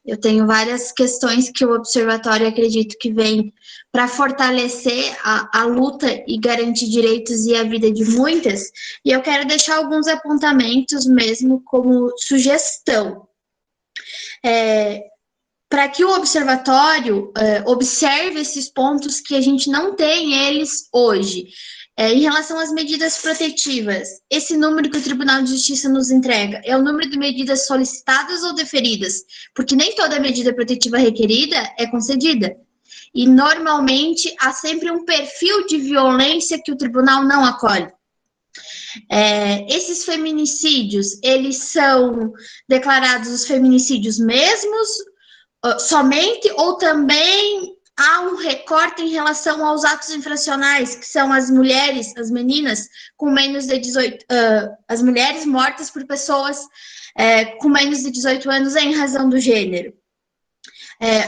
S7: eu tenho várias questões que o Observatório acredito que vem para fortalecer a luta e garantir direitos e a vida de muitas, e eu quero deixar alguns apontamentos mesmo como sugestão. Para que o observatório observe esses pontos que a gente não tem eles hoje. Em relação às medidas protetivas, esse número que o Tribunal de Justiça nos entrega é o número de medidas solicitadas ou deferidas, porque nem toda medida protetiva requerida é concedida. E, normalmente, há sempre um perfil de violência que o tribunal não acolhe. Esses feminicídios, eles são declarados os feminicídios mesmos, somente, ou também há um recorte em relação aos atos infracionais, que são as mulheres, as meninas com menos de 18, as mulheres mortas por pessoas com menos de 18 anos em razão do gênero.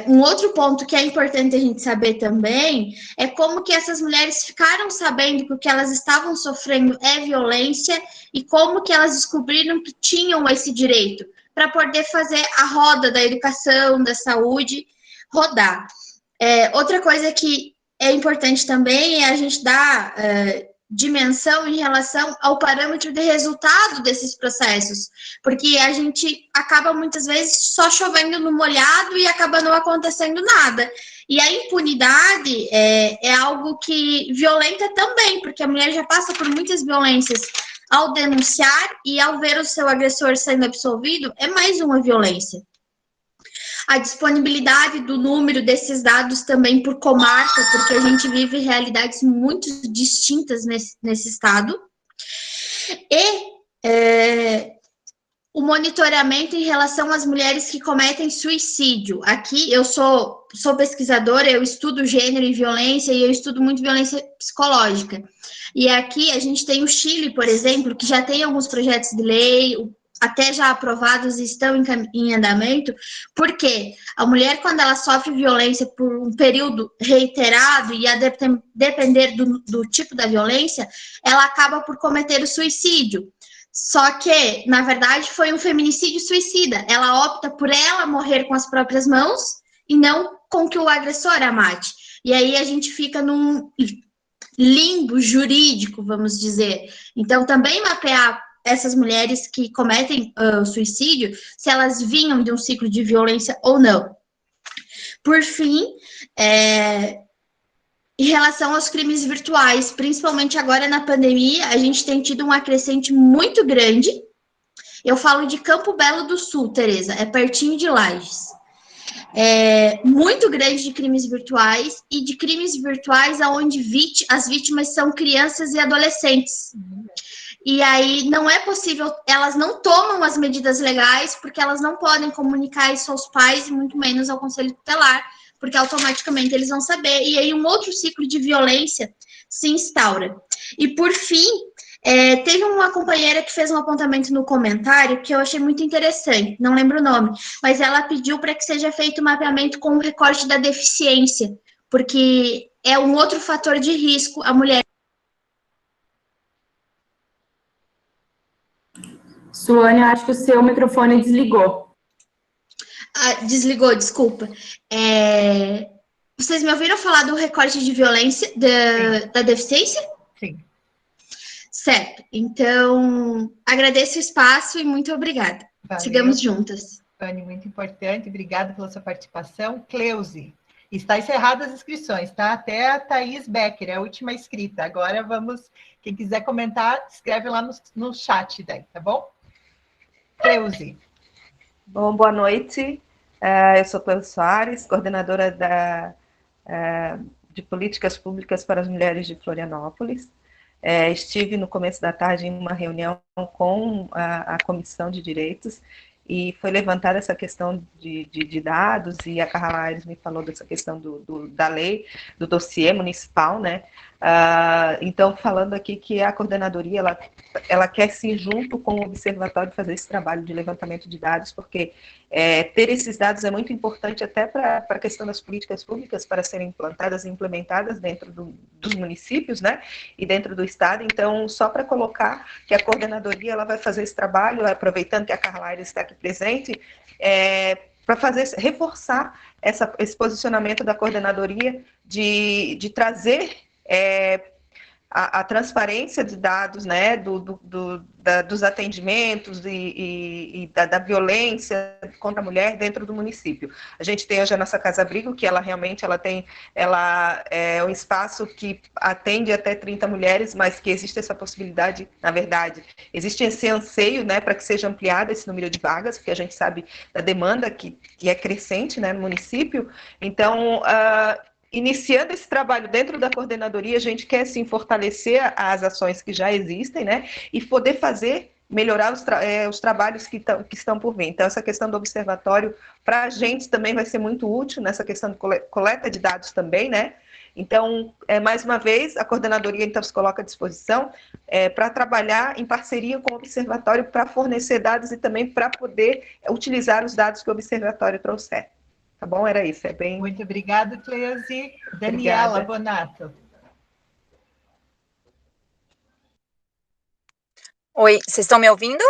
S7: Um outro ponto que é importante a gente saber também é como que essas mulheres ficaram sabendo que o que elas estavam sofrendo é violência e como que elas descobriram que tinham esse direito para poder fazer a roda da educação, da saúde, rodar. Outra coisa que é importante também é a gente dar dimensão em relação ao parâmetro de resultado desses processos, porque a gente acaba muitas vezes só chovendo no molhado e acaba não acontecendo nada. E a impunidade é algo que violenta também, porque a mulher já passa por muitas violências ao denunciar e ao ver o seu agressor sendo absolvido, é mais uma violência. A disponibilidade do número desses dados também por comarca, porque a gente vive realidades muito distintas nesse estado. E o monitoramento em relação às mulheres que cometem suicídio. Aqui eu sou pesquisadora, eu estudo gênero e violência, e eu estudo muito violência psicológica. E aqui a gente tem o Chile, por exemplo, que já tem alguns projetos de lei, até já aprovados e estão em andamento, porque a mulher, quando ela sofre violência por um período reiterado, e a depender do tipo da violência, ela acaba por cometer o suicídio. Só que, na verdade, foi um feminicídio suicida. Ela opta por ela morrer com as próprias mãos e não com que o agressor a mate. E aí a gente fica num limbo jurídico, vamos dizer. Então, também mapear essas mulheres que cometem suicídio, se elas vinham de um ciclo de violência ou não. Por fim, em relação aos crimes virtuais, principalmente agora na pandemia, a gente tem tido um acrescente muito grande. Eu falo de Campo Belo do Sul, Tereza, é pertinho de Lages. Muito grande de crimes virtuais e de crimes virtuais onde as vítimas são crianças e adolescentes. E aí não é possível, elas não tomam as medidas legais porque elas não podem comunicar isso aos pais e muito menos ao conselho tutelar, porque automaticamente eles vão saber, e aí um outro ciclo de violência se instaura. E por fim, teve uma companheira que fez um apontamento no comentário que eu achei muito interessante, não lembro o nome, mas ela pediu para que seja feito um mapeamento com o recorte da deficiência, porque é um outro fator de risco a mulher.
S3: Suane, acho que o seu microfone desligou.
S7: Desligou, desculpa. Vocês me ouviram falar do recorte de violência, da deficiência?
S1: Sim.
S7: Certo. Então, agradeço o espaço e muito obrigada.
S1: Valeu.
S7: Sigamos juntas.
S1: Anne, muito importante. Obrigada pela sua participação. Cleusi, está encerradas as inscrições, tá? Até a Thaís Becker, a última inscrita. Agora vamos... Quem quiser comentar, escreve lá no chat daí, tá bom? Cleusi.
S8: Bom, boa noite. Eu sou Cleusi Soares, coordenadora de Políticas Públicas para as Mulheres de Florianópolis. Estive no começo da tarde em uma reunião com a Comissão de Direitos e foi levantada essa questão de dados, e a Carla Aires me falou dessa questão da lei, do dossiê municipal, né? Então, falando aqui que a coordenadoria, ela quer se junto com o observatório fazer esse trabalho de levantamento de dados, porque ter esses dados é muito importante até para a questão das políticas públicas para serem implantadas e implementadas dentro dos municípios, né, e dentro do estado. Então, só para colocar que a coordenadoria ela vai fazer esse trabalho, aproveitando que a Carla Aires está aqui presente, para reforçar esse posicionamento da coordenadoria de trazer a transparência de dados, né, dos atendimentos e da violência contra a mulher dentro do município. A gente tem hoje a nossa Casa-Abrigo, que ela é um espaço que atende até 30 mulheres, mas que existe essa possibilidade, na verdade, existe esse anseio, né, para que seja ampliado esse número de vagas, porque a gente sabe da demanda que é crescente, né, no município. Então, iniciando esse trabalho dentro da coordenadoria, a gente quer, sim, fortalecer as ações que já existem, né, e poder melhorar os trabalhos que estão por vir. Então, essa questão do observatório, para a gente também vai ser muito útil nessa questão de coleta de dados também, né. Então, mais uma vez, a coordenadoria, então, se coloca à disposição para trabalhar em parceria com o observatório para fornecer dados e também para poder utilizar os dados que o observatório trouxer. Tá bom? Era isso, é bem...
S1: Muito obrigada, Cleusi. Daniela
S8: Obrigada.
S1: Bonato.
S9: Oi, vocês estão me ouvindo?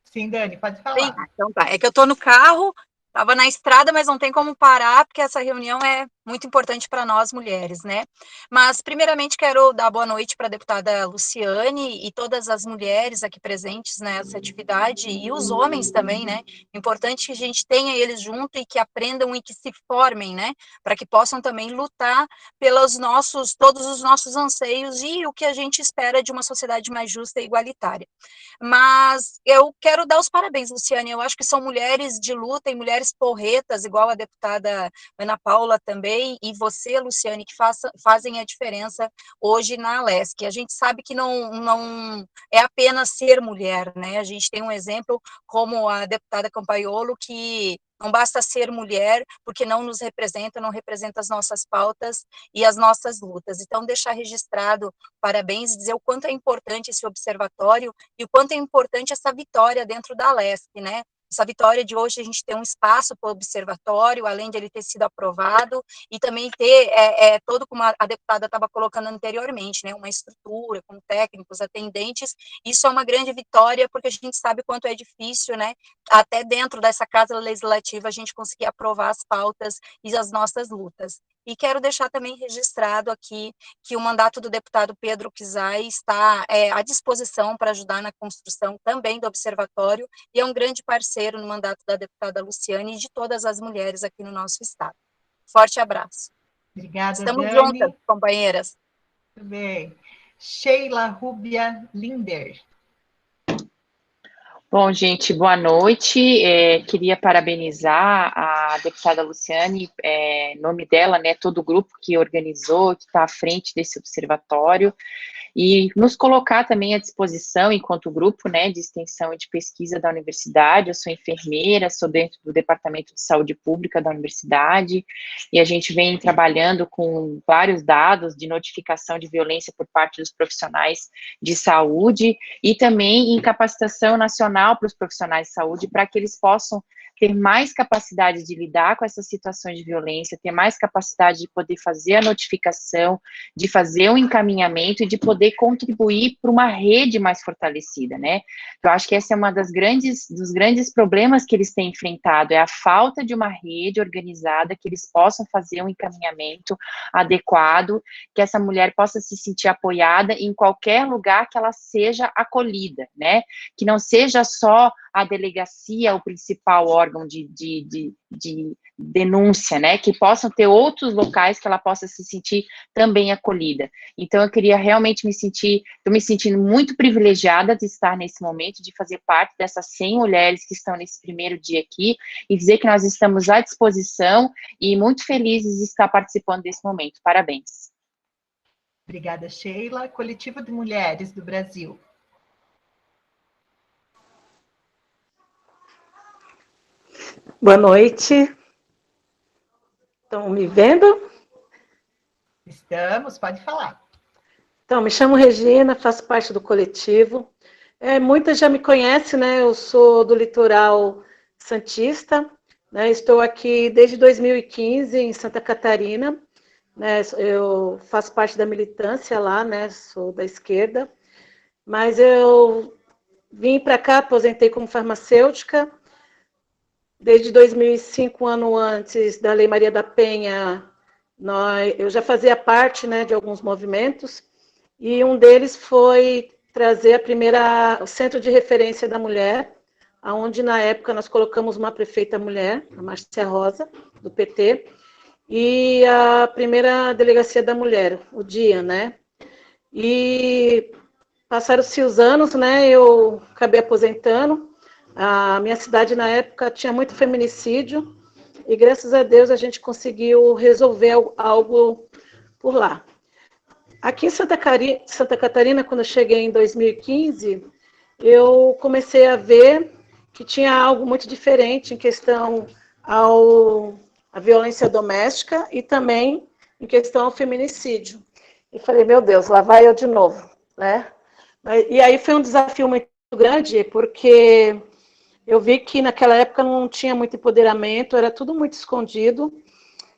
S1: Sim, Dani, pode
S9: Sim,
S1: falar.
S9: então tá. É que eu tô no carro, tava na estrada, mas não tem como parar, porque essa reunião é muito importante para nós mulheres, né? Mas, primeiramente, quero dar boa noite para a deputada Luciane e todas as mulheres aqui presentes nessa atividade, e os homens também, né? Importante que a gente tenha eles junto e que aprendam e que se formem, né? Para que possam também lutar pelos todos os nossos anseios e o que a gente espera de uma sociedade mais justa e igualitária. Mas eu quero dar os parabéns, Luciane, eu acho que são mulheres de luta e mulheres porretas, igual a deputada Ana Paula também, e você, Luciane, que fazem a diferença hoje na Alesc. A gente sabe que não é apenas ser mulher, né? A gente tem um exemplo como a deputada Campaiolo, que não basta ser mulher, porque não nos representa, não representa as nossas pautas e as nossas lutas. Então, deixar registrado parabéns e dizer o quanto é importante esse observatório e o quanto é importante essa vitória dentro da Alesc, né? Essa vitória de hoje, a gente ter um espaço para o observatório, além de ele ter sido aprovado, e também ter todo, como a deputada estava colocando anteriormente, né, uma estrutura com técnicos, atendentes. Isso é uma grande vitória, porque a gente sabe quanto é difícil, né, até dentro dessa casa legislativa, a gente conseguir aprovar as pautas e as nossas lutas. E quero deixar também registrado aqui que o mandato do deputado Pedro Kizai está à disposição para ajudar na construção também do observatório, e é um grande parceiro no mandato da deputada Luciane e de todas as mulheres aqui no nosso estado. Forte abraço.
S1: Obrigada,
S9: Estamos
S1: Dani.
S9: juntas, companheiras.
S1: Muito bem. Sheila Rubia Linder.
S3: Bom, gente, boa noite. Queria parabenizar a deputada Luciane, em nome dela, né, todo o grupo que organizou, que está à frente desse observatório, e nos colocar também à disposição, enquanto grupo, né, de extensão e de pesquisa da universidade. Eu sou enfermeira, sou dentro do Departamento de Saúde Pública da universidade, e a gente vem trabalhando com vários dados de notificação de violência por parte dos profissionais de saúde, e também em capacitação nacional para os profissionais de saúde, para que eles possam ter mais capacidade de lidar com essas situações de violência, ter mais capacidade de poder fazer a notificação, de fazer um encaminhamento e de poder contribuir para uma rede mais fortalecida, né? Eu acho que essa é uma dos grandes problemas que eles têm enfrentado, é a falta de uma rede organizada, que eles possam fazer um encaminhamento adequado, que essa mulher possa se sentir apoiada em qualquer lugar que ela seja acolhida, né? Que não seja só a delegacia o principal órgão de denúncia, né, que possam ter outros locais que ela possa se sentir também acolhida. Então, eu queria realmente estou me sentindo muito privilegiada de estar nesse momento, de fazer parte dessas 100 mulheres que estão nesse primeiro dia aqui, e dizer que nós estamos à disposição e muito felizes de estar participando desse momento. Parabéns.
S1: Obrigada, Sheila. Coletivo de Mulheres do Brasil.
S10: Boa noite. Estão me vendo?
S1: Estamos, pode falar.
S10: Então, me chamo Regina, faço parte do coletivo. Muitas já me conhecem, né? Eu sou do litoral santista, né? Estou aqui desde 2015 em Santa Catarina, né? Eu faço parte da militância lá, né? Sou da esquerda, mas eu vim para cá, aposentei como farmacêutica. Desde 2005, um ano antes da Lei Maria da Penha, eu já fazia parte, né, de alguns movimentos, e um deles foi trazer o Centro de Referência da Mulher, onde na época nós colocamos uma prefeita mulher, a Márcia Rosa, do PT, e a primeira Delegacia da Mulher, o DIA, né? E passaram-se os anos, né, eu acabei aposentando. A minha cidade, na época, tinha muito feminicídio, e graças a Deus a gente conseguiu resolver algo por lá. Aqui em Santa Catarina, quando eu cheguei em 2015, eu comecei a ver que tinha algo muito diferente em questão à violência doméstica e também em questão ao feminicídio. E falei, meu Deus, lá vai eu de novo, né? E aí foi um desafio muito grande, porque eu vi que naquela época não tinha muito empoderamento, era tudo muito escondido,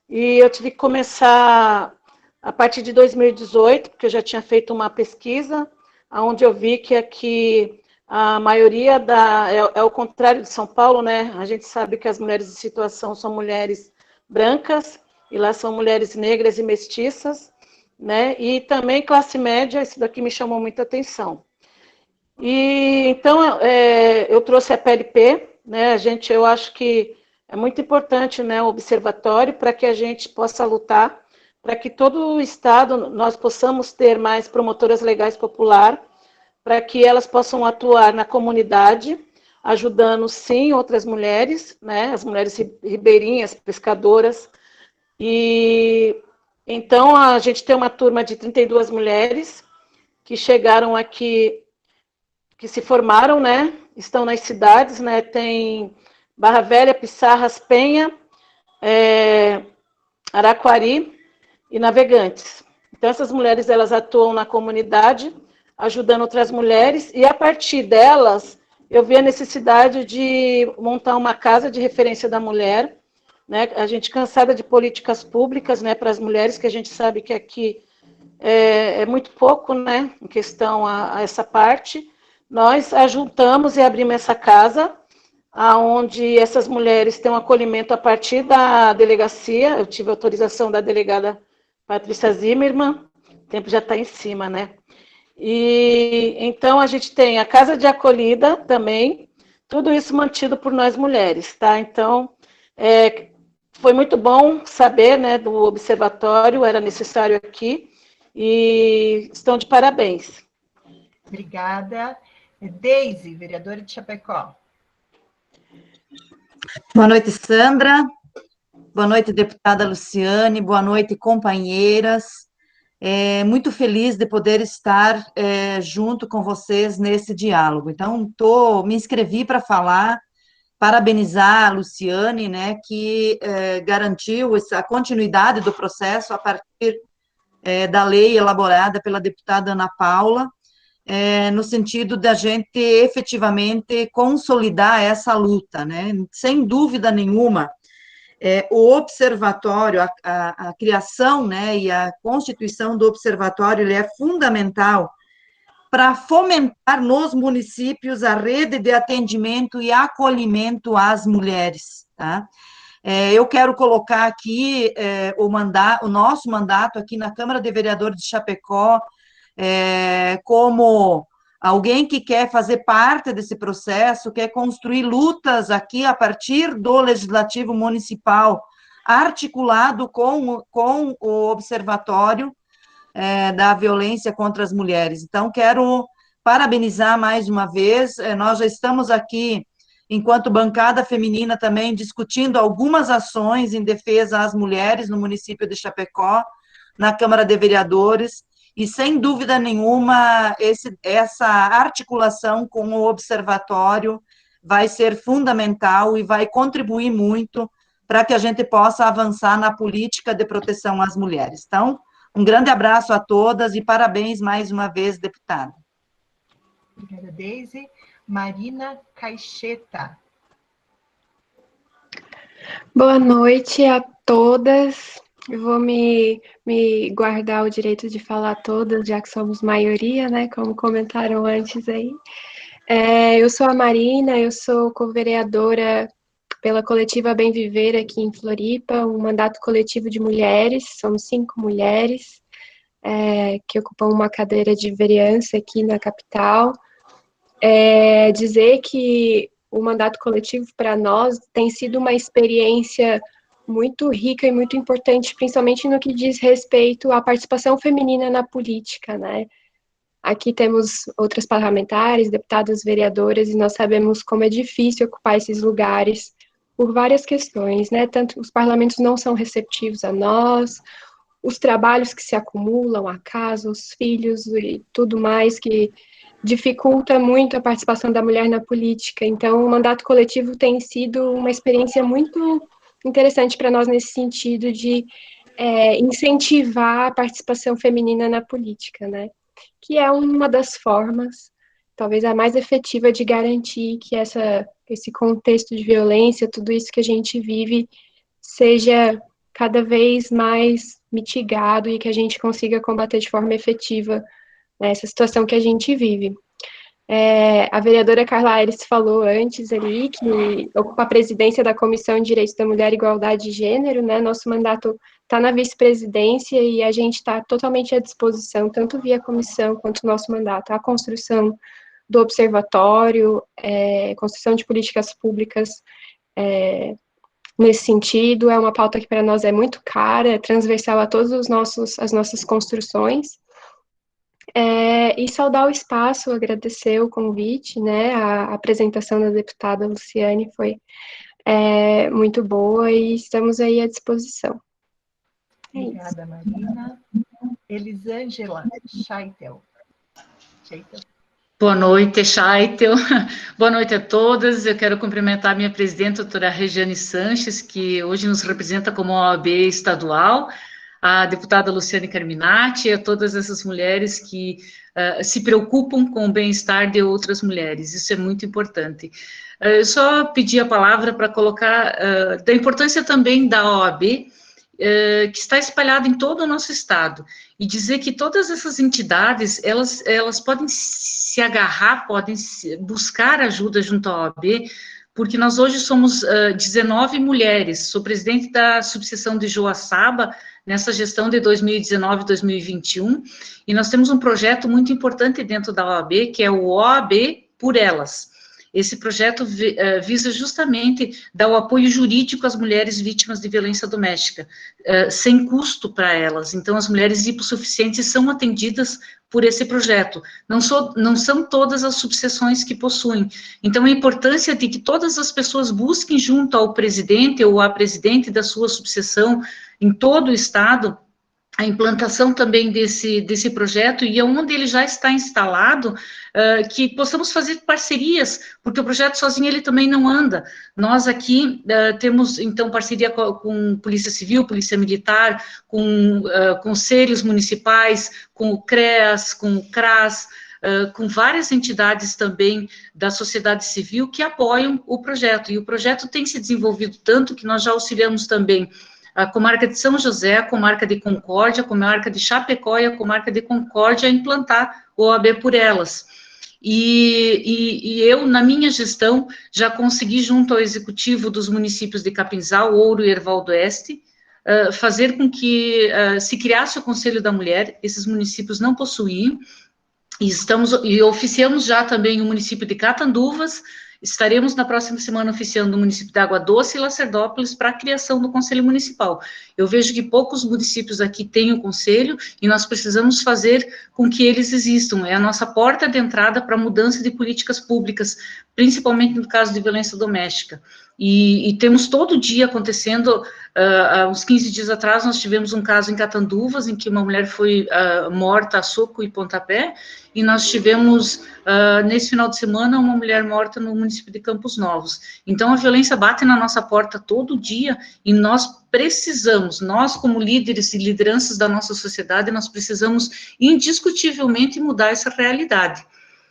S10: e eu tive que começar a partir de 2018, porque eu já tinha feito uma pesquisa, onde eu vi que aqui a maioria é o contrário de São Paulo, né? A gente sabe que as mulheres em situação são mulheres brancas, e lá são mulheres negras e mestiças, né? E também classe média, isso daqui me chamou muita atenção. E então eu trouxe a PLP, né? Eu acho que é muito importante, né, o observatório para que a gente possa lutar, para que todo o estado nós possamos ter mais promotoras legais popular, para que elas possam atuar na comunidade, ajudando sim outras mulheres, né, as mulheres ribeirinhas, pescadoras. E então a gente tem uma turma de 32 mulheres que chegaram aqui, que se formaram, né? Estão nas cidades, né? Tem Barra Velha, Pissarras, Penha, Araquari e Navegantes. Então, essas mulheres, elas atuam na comunidade, ajudando outras mulheres, e a partir delas, eu vi a necessidade de montar uma casa de referência da mulher, né? A gente cansada de políticas públicas, né, para as mulheres, que a gente sabe que aqui é muito pouco, né, em questão a essa parte. Nós ajuntamos e abrimos essa casa, onde essas mulheres têm um acolhimento a partir da delegacia. Eu tive autorização da delegada Patrícia Zimmermann, o tempo já está em cima, né? E então a gente tem a casa de acolhida também, tudo isso mantido por nós mulheres, tá? Então, foi muito bom saber, né, do observatório, era necessário aqui, e estão de parabéns.
S1: Obrigada. Deise, vereadora de Chapecó.
S11: Boa noite, Sandra. Boa noite, deputada Luciane. Boa noite, companheiras. Muito feliz de poder estar junto com vocês nesse diálogo. Então, me inscrevi para falar, parabenizar a Luciane, né, que garantiu a continuidade do processo a partir da lei elaborada pela deputada Ana Paula, no sentido da gente efetivamente consolidar essa luta, né? Sem dúvida nenhuma, o observatório, a criação, né, e a constituição do observatório, ele é fundamental para fomentar nos municípios a rede de atendimento e acolhimento às mulheres, tá? Eu quero colocar aqui o nosso mandato aqui na Câmara de Vereadores de Chapecó, como alguém que quer fazer parte desse processo, quer construir lutas aqui a partir do Legislativo Municipal, articulado com o Observatório da Violência contra as Mulheres. Então, quero parabenizar mais uma vez, nós já estamos aqui, enquanto bancada feminina, também discutindo algumas ações em defesa às mulheres no município de Chapecó, na Câmara de Vereadores, e, sem dúvida nenhuma, essa articulação com o observatório vai ser fundamental e vai contribuir muito para que a gente possa avançar na política de proteção às mulheres. Então, um grande abraço a todas e parabéns mais uma vez, deputada.
S1: Obrigada, Deise. Marina Caixeta.
S12: Boa noite a todas. Eu vou me guardar o direito de falar todas, já que somos maioria, né, como comentaram antes aí. Eu sou a Marina, eu sou co-vereadora pela coletiva Bem Viver aqui em Floripa, um mandato coletivo de mulheres, somos 5 mulheres, que ocupam uma cadeira de vereança aqui na capital. Dizer que o mandato coletivo para nós tem sido uma experiência muito rica e muito importante, principalmente no que diz respeito à participação feminina na política, né? Aqui temos outras parlamentares, deputadas, vereadoras, e nós sabemos como é difícil ocupar esses lugares por várias questões, né? Tanto os parlamentos não são receptivos a nós, os trabalhos que se acumulam, a casa, os filhos e tudo mais que dificulta muito a participação da mulher na política. Então, o mandato coletivo tem sido uma experiência muito interessante para nós nesse sentido de incentivar a participação feminina na política, né? Que é uma das formas, talvez a mais efetiva, de garantir que essa esse contexto de violência, tudo isso que a gente vive, seja cada vez mais mitigado e que a gente consiga combater de forma efetiva essa situação que a gente vive. A vereadora Carla Aires falou antes ali que ocupa a presidência da Comissão de Direitos da Mulher, Igualdade e Gênero, né? Nosso mandato está na vice-presidência e a gente está totalmente à disposição, tanto via comissão quanto nosso mandato, a construção do observatório, construção de políticas públicas nesse sentido. É uma pauta que para nós é muito cara, é transversal a todas as nossas construções. E saudar o espaço, agradecer o convite, né? A apresentação da deputada Luciane foi muito boa e estamos aí à disposição.
S1: Obrigada, Marina. Elisângela Scheitel.
S13: Boa noite, Scheitel. Boa noite a todas. Eu quero cumprimentar a minha presidenta, a doutora Regiane Sanches, que hoje nos representa como OAB estadual, a deputada Luciane Carminati, a todas essas mulheres que se preocupam com o bem-estar de outras mulheres. Isso é muito importante. Eu só pedi a palavra para colocar da importância também da OAB, que está espalhada em todo o nosso estado, e dizer que todas essas entidades, elas podem se agarrar, podem buscar ajuda junto à OAB, porque nós hoje somos 19 mulheres. Sou presidente da subseção de Joaçaba, nessa gestão de 2019-2021, e nós temos um projeto muito importante dentro da OAB, que é o OAB por Elas. Esse projeto visa justamente dar o apoio jurídico às mulheres vítimas de violência doméstica, sem custo para elas. Então, as mulheres hipossuficientes são atendidas por esse projeto. Não são todas as subseções que possuem. Então, a importância de que todas as pessoas busquem junto ao presidente ou à presidente da sua subseção em todo o estado, a implantação também desse projeto, e onde ele já está instalado, que possamos fazer parcerias, porque o projeto sozinho ele também não anda. Nós aqui temos, então, parceria com Polícia Civil, Polícia Militar, com conselhos municipais, com o CREAS, com o CRAS, com várias entidades também da sociedade civil que apoiam o projeto, e o projeto tem se desenvolvido tanto que nós já auxiliamos também a comarca de São José, a comarca de Concórdia, a comarca de Chapecó e a comarca de Concórdia a implantar o OAB por Elas. E eu, na minha gestão, já consegui, junto ao executivo dos municípios de Capinzal, Ouro e Erval do Oeste, fazer com que se criasse o Conselho da Mulher. Esses municípios não possuíam, e oficiamos já também o município de Catanduvas. Estaremos na próxima semana oficiando o município de Água Doce e Lacerdópolis para a criação do Conselho Municipal. Eu vejo que poucos municípios aqui têm o Conselho e nós precisamos fazer com que eles existam. É a nossa porta de entrada para a mudança de políticas públicas, principalmente no caso de violência doméstica. E temos todo dia acontecendo. Há uns 15 dias atrás, nós tivemos um caso em Catanduvas, em que uma mulher foi morta a soco e pontapé, e nós tivemos, nesse final de semana, uma mulher morta no município de Campos Novos. Então, a violência bate na nossa porta todo dia, e nós precisamos, nós como líderes e lideranças da nossa sociedade, nós precisamos indiscutivelmente mudar essa realidade.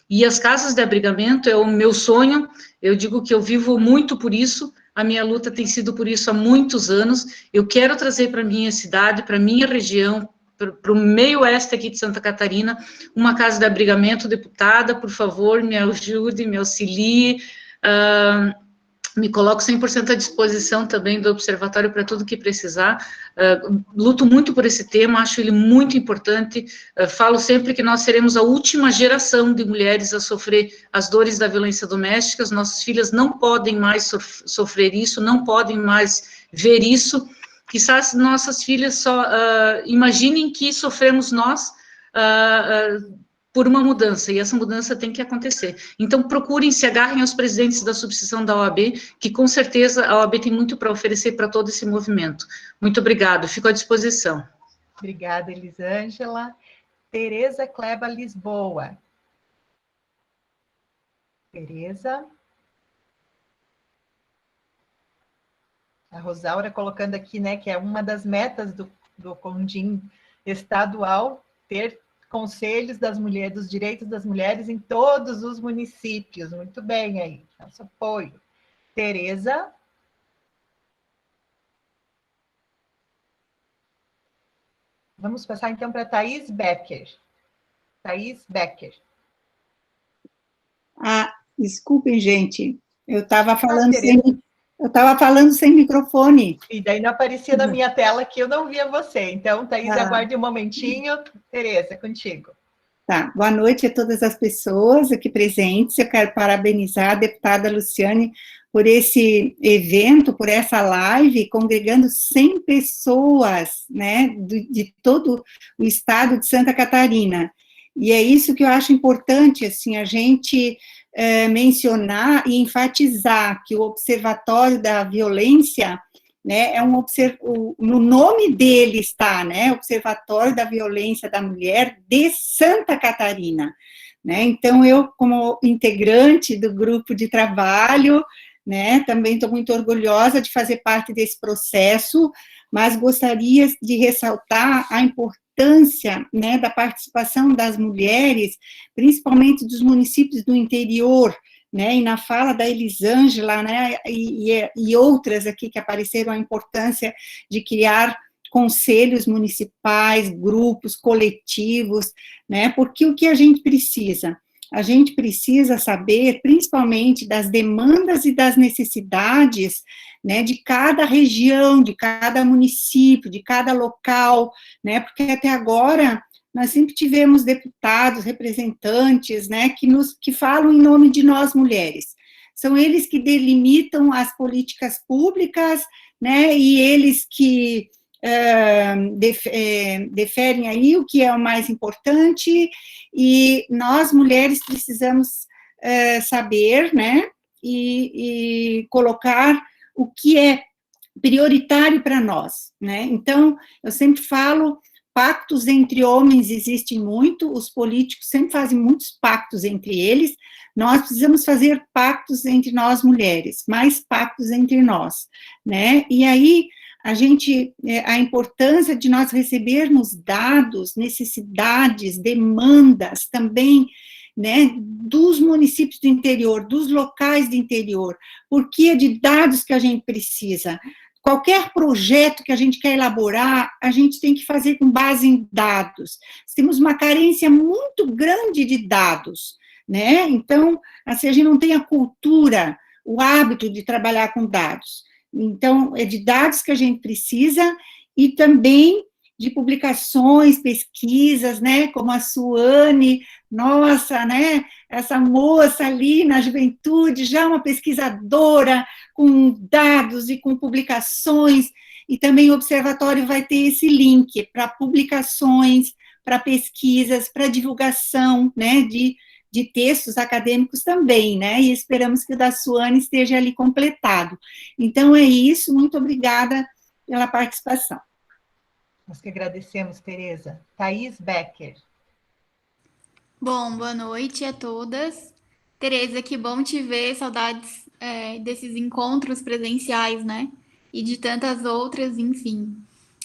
S13: E as casas de abrigamento é o meu sonho, eu digo que eu vivo muito por isso, a minha luta tem sido por isso há muitos anos. Eu quero trazer para a minha cidade, para a minha região, para o meio oeste aqui de Santa Catarina, uma casa de abrigamento. Deputada, por favor, me ajude, me auxilie, me coloco 100% à disposição também do observatório para tudo que precisar. Luto muito por esse tema, acho ele muito importante. Falo sempre que nós seremos a última geração de mulheres a sofrer as dores da violência doméstica. As nossas filhas não podem mais sofrer isso, não podem mais ver isso. Quizás nossas filhas só imaginem que sofremos nós por uma mudança, e essa mudança tem que acontecer. Então, procurem, se agarrem aos presidentes da subseção da OAB, que com certeza a OAB tem muito para oferecer para todo esse movimento. Muito obrigado, fico à disposição.
S1: Obrigada, Elisângela. Tereza Kleba Lisboa. Tereza. A Rosaura colocando aqui, né, que é uma das metas do CONDIM estadual, ter conselhos das mulheres, dos direitos das mulheres em todos os municípios. Muito bem aí, nosso apoio. Tereza. Vamos passar, então, para Thaís Becker. Thaís Becker.
S14: Ah, desculpem, gente. Eu estava falando sem microfone.
S1: E daí não aparecia na minha tela que eu não via você. Então, Thaís, aguarde um momentinho. Tereza, contigo.
S14: Tá. Boa noite a todas as pessoas aqui presentes. Eu quero parabenizar a deputada Luciane por esse evento, por essa live, congregando 100 pessoas, né, de todo o estado de Santa Catarina. E é isso que eu acho importante, assim, a gente mencionar e enfatizar que o Observatório da Violência, né, no nome dele está, né, Observatório da Violência da Mulher de Santa Catarina, né, então eu, como integrante do grupo de trabalho, né, também estou muito orgulhosa de fazer parte desse processo, mas gostaria de ressaltar a importância, né, da participação das mulheres, principalmente dos municípios do interior, né, e na fala da Elisângela, né, e outras aqui que apareceram, a importância de criar conselhos municipais, grupos, coletivos, né, porque o que a gente precisa? A gente precisa saber, principalmente, das demandas e das necessidades, né, de cada região, de cada município, de cada local, né, porque até agora nós sempre tivemos deputados, representantes, né, que falam em nome de nós mulheres. São eles que delimitam as políticas públicas, né, e eles que deferem aí o que é o mais importante, e nós, mulheres, precisamos saber, né, e colocar o que é prioritário para nós, né, então, eu sempre falo, pactos entre homens existem muito, os políticos sempre fazem muitos pactos entre eles, nós precisamos fazer pactos entre nós, mulheres, mais pactos entre nós, né, e aí, a importância de nós recebermos dados, necessidades, demandas também, né, dos municípios do interior, dos locais do interior, porque é de dados que a gente precisa. Qualquer projeto que a gente quer elaborar, a gente tem que fazer com base em dados. Temos uma carência muito grande de dados, né, então, assim, a gente não tem a cultura, o hábito de trabalhar com dados. Então, é de dados que a gente precisa e também de publicações, pesquisas, né, como a Suane, nossa, né, essa moça ali na juventude, já uma pesquisadora com dados e com publicações, e também o Observatório vai ter esse link para publicações, para pesquisas, para divulgação, né, de textos acadêmicos também, né, e esperamos que o da Suane esteja ali completado. Então, é isso, muito obrigada pela participação.
S1: Nós que agradecemos, Tereza. Thaís Becker.
S15: Bom, boa noite a todas. Tereza, que bom te ver, saudades desses encontros presenciais, né, e de tantas outras, enfim.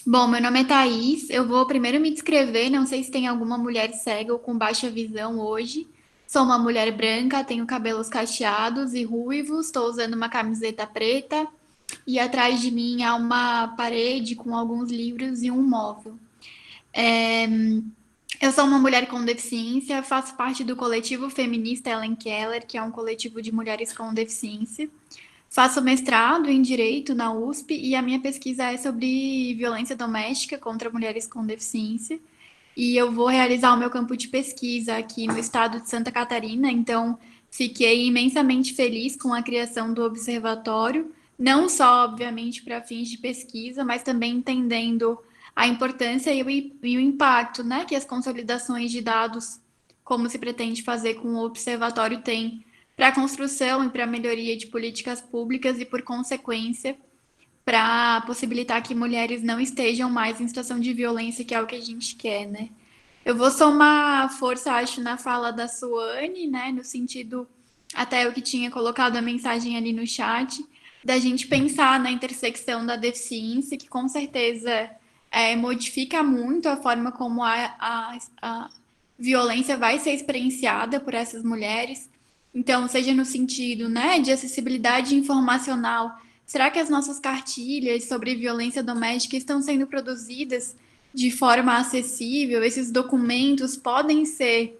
S15: Bom, meu nome é Thaís, eu vou primeiro me descrever, não sei se tem alguma mulher cega ou com baixa visão hoje. Sou uma mulher branca, tenho cabelos cacheados e ruivos, estou usando uma camiseta preta e atrás de mim há uma parede com alguns livros e um móvel. Eu sou uma mulher com deficiência, faço parte do coletivo feminista Ellen Keller, que é um coletivo de mulheres com deficiência. Faço mestrado em Direito na USP e a minha pesquisa é sobre violência doméstica contra mulheres com deficiência. E eu vou realizar o meu campo de pesquisa aqui no estado de Santa Catarina, então fiquei imensamente feliz com a criação do observatório, não só, obviamente, para fins de pesquisa, mas também entendendo a importância e o impacto, né, que as consolidações de dados, como se pretende fazer com o observatório, tem para a construção e para a melhoria de políticas públicas e, por consequência, para possibilitar que mulheres não estejam mais em situação de violência, que é o que a gente quer, né? Eu vou somar força, acho, na fala da Suane, né, no sentido, até eu que tinha colocado a mensagem ali no chat, da gente pensar na intersecção da deficiência, que com certeza modifica muito a forma como a violência vai ser experienciada por essas mulheres, Então, seja no sentido, né, de acessibilidade informacional, será que as nossas cartilhas sobre violência doméstica estão sendo produzidas de forma acessível? Esses documentos podem ser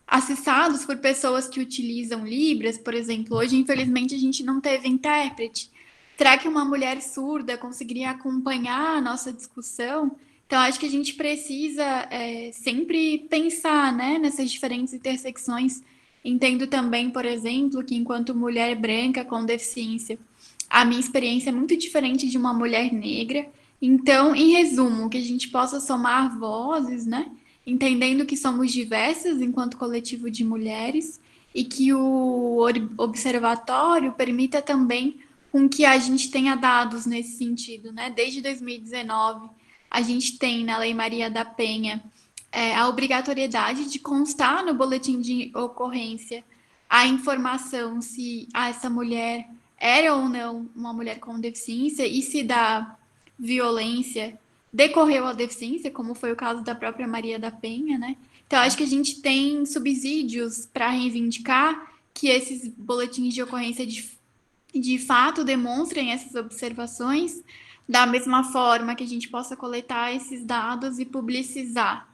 S15: acessados por pessoas que utilizam Libras, por exemplo. Hoje, infelizmente, a gente não teve intérprete. Será que uma mulher surda conseguiria acompanhar a nossa discussão? Então, acho que a gente precisa sempre pensar, né, nessas diferentes intersecções. Entendo também, por exemplo, que enquanto mulher branca com deficiência, a minha experiência é muito diferente de uma mulher negra. Então, em resumo, que a gente possa somar vozes, né, entendendo que somos diversas enquanto coletivo de mulheres e que o observatório permita também com que a gente tenha dados nesse sentido, né? Desde 2019, a gente tem na Lei Maria da Penha a obrigatoriedade de constar no boletim de ocorrência a informação se essa mulher era ou não uma mulher com deficiência e se da violência decorreu a deficiência, como foi o caso da própria Maria da Penha, né? Então, acho que a gente tem subsídios para reivindicar que esses boletins de ocorrência de fato demonstrem essas observações, da mesma forma que a gente possa coletar esses dados e publicizar.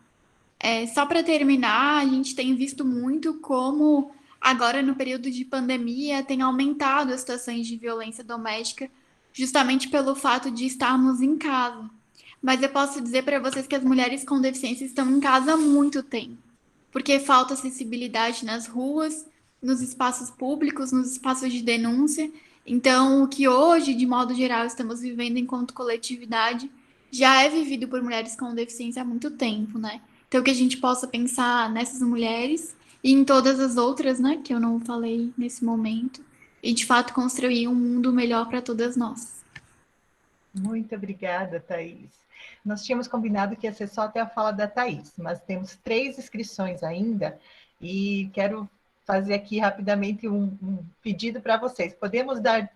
S15: Só para terminar, a gente tem visto muito como agora no período de pandemia tem aumentado as situações de violência doméstica, justamente pelo fato de estarmos em casa. Mas eu posso dizer para vocês que as mulheres com deficiência estão em casa há muito tempo, porque falta acessibilidade nas ruas, nos espaços públicos, nos espaços de denúncia. Então, o que hoje, de modo geral, estamos vivendo enquanto coletividade, já é vivido por mulheres com deficiência há muito tempo, né? Então, que a gente possa pensar nessas mulheres e em todas as outras, né, que eu não falei nesse momento, e, de fato, construir um mundo melhor para todas nós.
S1: Muito obrigada, Thaís. Nós tínhamos combinado que ia ser só até a fala da Thaís, mas temos 3 inscrições ainda, e quero fazer aqui rapidamente um pedido para vocês. Podemos dar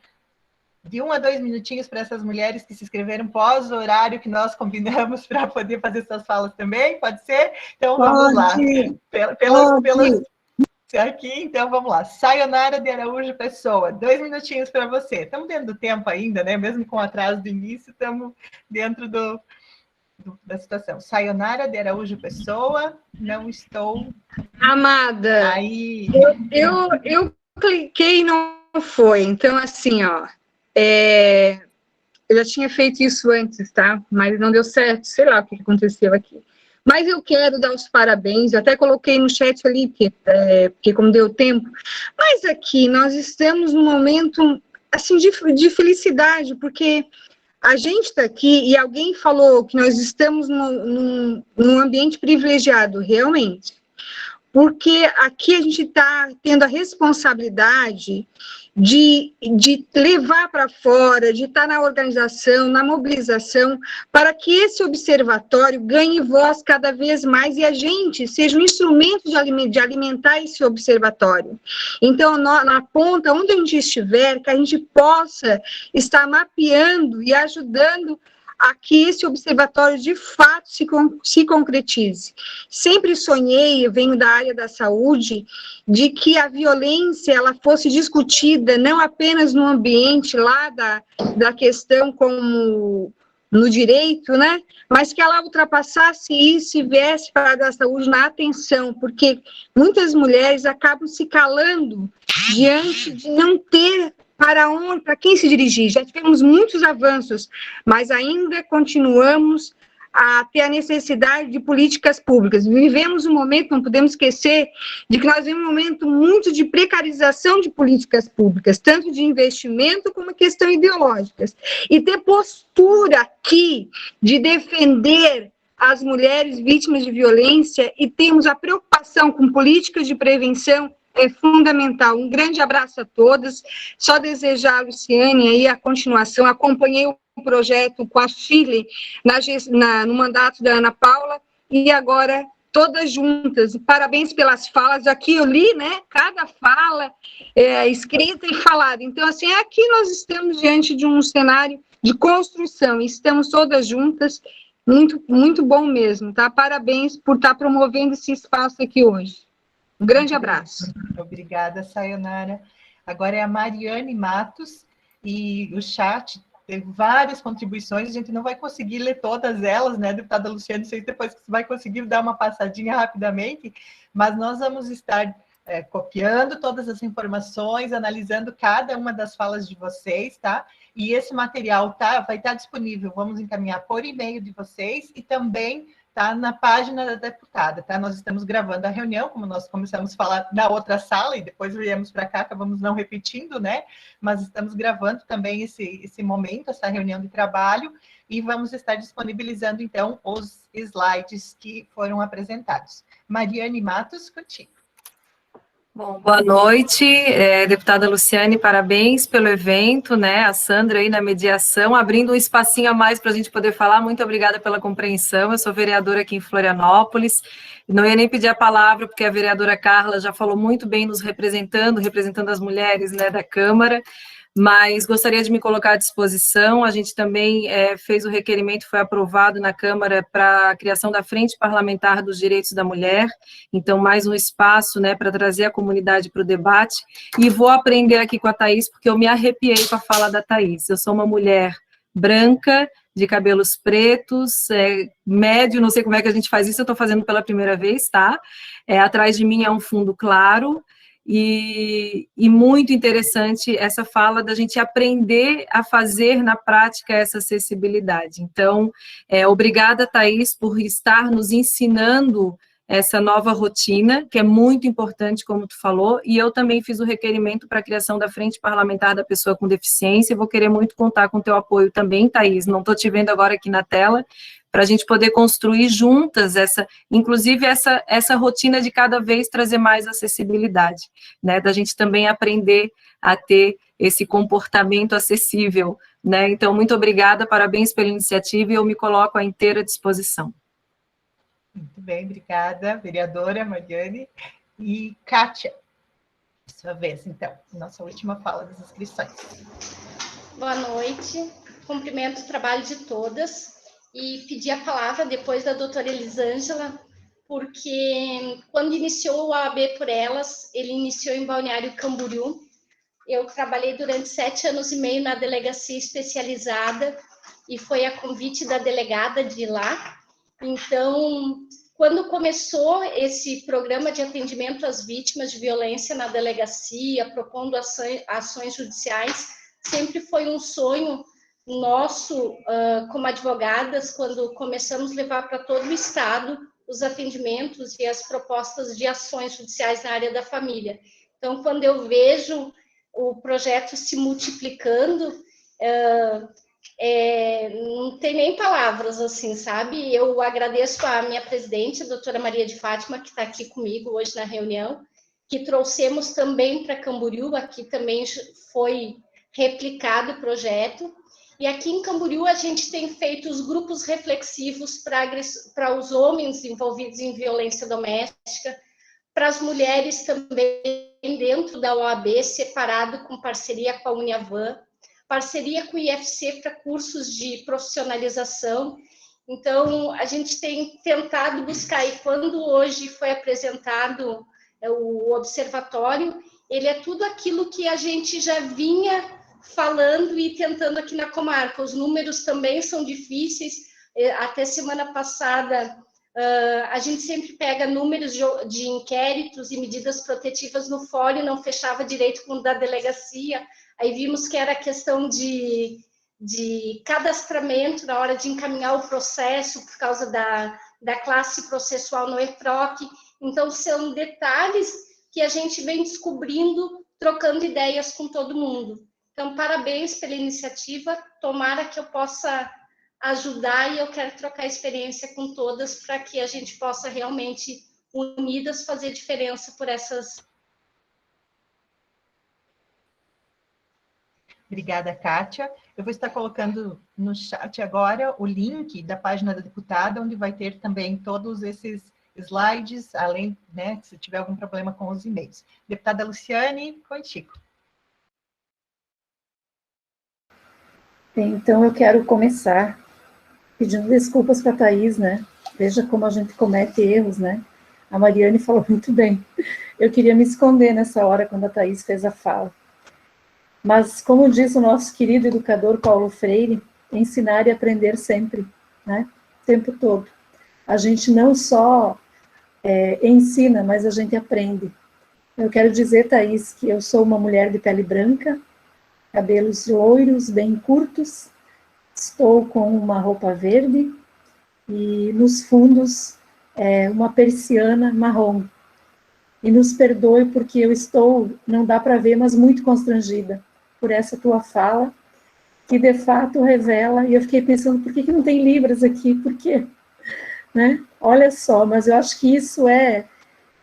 S1: de 1 a 2 minutinhos para essas mulheres que se inscreveram pós o horário que nós combinamos para poder fazer suas falas também? Pode ser? Então, vamos lá. Aqui, então, vamos lá. Sayonara de Araújo Pessoa, 2 minutinhos para você. Estamos dentro do tempo ainda, né? Mesmo com o atraso do início, estamos dentro da situação. Sayonara de Araújo Pessoa, não estou...
S16: Amada,
S1: aí.
S16: Eu cliquei e não foi. Então, assim, ó, eu já tinha feito isso antes, tá? Mas não deu certo, sei lá o que aconteceu aqui. Mas eu quero dar os parabéns, eu até coloquei no chat ali, porque como deu tempo. Mas aqui, nós estamos num momento, assim, de felicidade, porque a gente está aqui e alguém falou que nós estamos num ambiente privilegiado, realmente. Porque aqui a gente está tendo a responsabilidade de levar para fora, de estar na organização, na mobilização, para que esse observatório ganhe voz cada vez mais e a gente seja um instrumento de alimentar esse observatório. Então, na ponta, onde a gente estiver, que a gente possa estar mapeando e ajudando a que esse observatório, de fato, se concretize. Sempre sonhei, eu venho da área da saúde, de que a violência ela fosse discutida não apenas no ambiente lá da questão como no direito, né? Mas que ela ultrapassasse isso e viesse para a área da saúde na atenção, porque muitas mulheres acabam se calando diante de não ter para quem se dirigir. Já tivemos muitos avanços, mas ainda continuamos a ter a necessidade de políticas públicas. Vivemos um momento, não podemos esquecer, de que nós vivemos um momento muito de precarização de políticas públicas, tanto de investimento como questão ideológicas. E ter postura aqui de defender as mulheres vítimas de violência e termos a preocupação com políticas de prevenção é fundamental. Um grande abraço a todas. Só desejar a Luciane aí a continuação. Acompanhei o projeto com a Chile no mandato da Ana Paula e agora todas juntas. Parabéns pelas falas. Aqui eu li, né? Cada fala escrita e falada. Então, assim, aqui nós estamos diante de um cenário de construção. Estamos todas juntas. Muito, muito bom mesmo, tá? Parabéns por estar promovendo esse espaço aqui hoje. Um grande abraço.
S1: Obrigada, Sayonara. Agora é a Mariane Matos, e o chat teve várias contribuições, a gente não vai conseguir ler todas elas, né, deputada Luciane, não sei se depois você vai conseguir dar uma passadinha rapidamente, mas nós vamos estar copiando todas as informações, analisando cada uma das falas de vocês, tá? E esse material vai estar disponível, vamos encaminhar por e-mail de vocês e também tá na página da deputada, tá? Nós estamos gravando a reunião, como nós começamos a falar na outra sala, e depois viemos para cá, acabamos não repetindo, né? Mas estamos gravando também esse momento, essa reunião de trabalho, e vamos estar disponibilizando, então, os slides que foram apresentados. Mariane Matos, contigo.
S17: Bom, boa noite, deputada Luciane, parabéns pelo evento, né, a Sandra aí na mediação, abrindo um espacinho a mais para a gente poder falar, muito obrigada pela compreensão, eu sou vereadora aqui em Florianópolis, não ia nem pedir a palavra, porque a vereadora Carla já falou muito bem nos representando as mulheres, né, da Câmara, mas gostaria de me colocar à disposição. A gente também fez o requerimento, foi aprovado na Câmara para a criação da Frente Parlamentar dos Direitos da Mulher, então mais um espaço, né, para trazer a comunidade para o debate, e vou aprender aqui com a Thaís, porque eu me arrepiei com a fala da Thaís. Eu sou uma mulher branca, de cabelos pretos, médio, não sei como é que a gente faz isso, eu estou fazendo pela primeira vez, tá? Atrás de mim é um fundo claro, e muito interessante essa fala da gente aprender a fazer na prática essa acessibilidade. Então, obrigada, Thaís, por estar nos ensinando essa nova rotina, que é muito importante, como tu falou, e eu também fiz o requerimento para a criação da Frente Parlamentar da Pessoa com Deficiência, vou querer muito contar com o teu apoio também, Thaís, não estou te vendo agora aqui na tela, para a gente poder construir juntas inclusive essa rotina de cada vez trazer mais acessibilidade, né, da gente também aprender a ter esse comportamento acessível, né, então muito obrigada, parabéns pela iniciativa e eu me coloco à inteira disposição.
S1: Muito bem, obrigada, vereadora Mariane. E Kátia, sua vez, então, nossa última fala das inscrições.
S18: Boa noite, cumprimento o trabalho de todas e pedi a palavra depois da doutora Elisângela, porque quando iniciou o OAB por Elas, ele iniciou em Balneário Camboriú. Eu trabalhei durante 7 anos e meio na delegacia especializada e foi a convite da delegada de lá. Então, quando começou esse programa de atendimento às vítimas de violência na delegacia, propondo ações judiciais, sempre foi um sonho nosso, como advogadas, quando começamos a levar para todo o Estado os atendimentos e as propostas de ações judiciais na área da família. Então, quando eu vejo o projeto se multiplicando, não tem nem palavras, assim, sabe? Eu agradeço a minha presidente, a doutora Maria de Fátima, que está aqui comigo hoje na reunião, que trouxemos também para Camboriú, aqui também foi replicado o projeto, e aqui em Camboriú a gente tem feito os grupos reflexivos para os homens envolvidos em violência doméstica, para as mulheres também dentro da OAB, separado com parceria com a Uniavan, parceria com o IFC para cursos de profissionalização. Então, a gente tem tentado buscar, e quando hoje foi apresentado o observatório, ele é tudo aquilo que a gente já vinha falando e tentando aqui na comarca. Os números também são difíceis. Até semana passada, a gente sempre pega números de inquéritos e medidas protetivas no fórum, não fechava direito com o da delegacia. Aí vimos que era questão de cadastramento na hora de encaminhar o processo por causa da classe processual no EPROC. Então, são detalhes que a gente vem descobrindo, trocando ideias com todo mundo. Então, parabéns pela iniciativa, tomara que eu possa ajudar e eu quero trocar experiência com todas para que a gente possa realmente, unidas, fazer diferença por essas...
S1: Obrigada, Kátia. Eu vou estar colocando no chat agora o link da página da deputada, onde vai ter também todos esses slides, além, né, se tiver algum problema com os e-mails. Deputada Luciane, contigo.
S2: Então, eu quero começar pedindo desculpas para a Thaís, né? Veja como a gente comete erros, né? A Mariane falou muito bem. Eu queria me esconder nessa hora, quando a Thaís fez a fala. Mas, como diz o nosso querido educador Paulo Freire, ensinar e aprender sempre, né? O tempo todo. A gente não só ensina, mas a gente aprende. Eu quero dizer, Thaís, que eu sou uma mulher de pele branca, cabelos loiros, bem curtos, estou com uma roupa verde e nos fundos uma persiana marrom. E nos perdoe porque eu estou, não dá para ver, mas muito constrangida por essa tua fala, que de fato revela, e eu fiquei pensando, por que não tem Libras aqui? Por quê? Né? Olha só, mas eu acho que isso é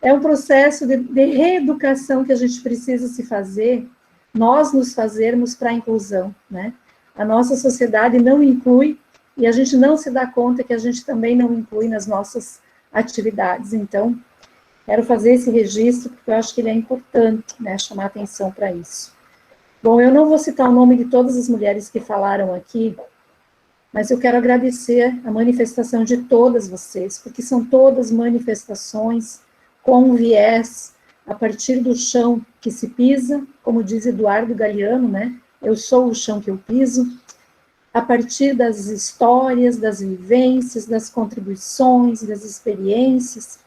S2: um processo de reeducação que a gente precisa se fazer, nós nos fazermos para a inclusão, né? A nossa sociedade não inclui, e a gente não se dá conta que a gente também não inclui nas nossas atividades. Então, quero fazer esse registro, porque eu acho que ele é importante, né, chamar atenção para isso. Bom, eu não vou citar o nome de todas as mulheres que falaram aqui, mas eu quero agradecer a manifestação de todas vocês, porque são todas manifestações com um viés a partir do chão que se pisa, como diz Eduardo Galeano, né? Eu sou o chão que eu piso, a partir das histórias, das vivências, das contribuições, das experiências.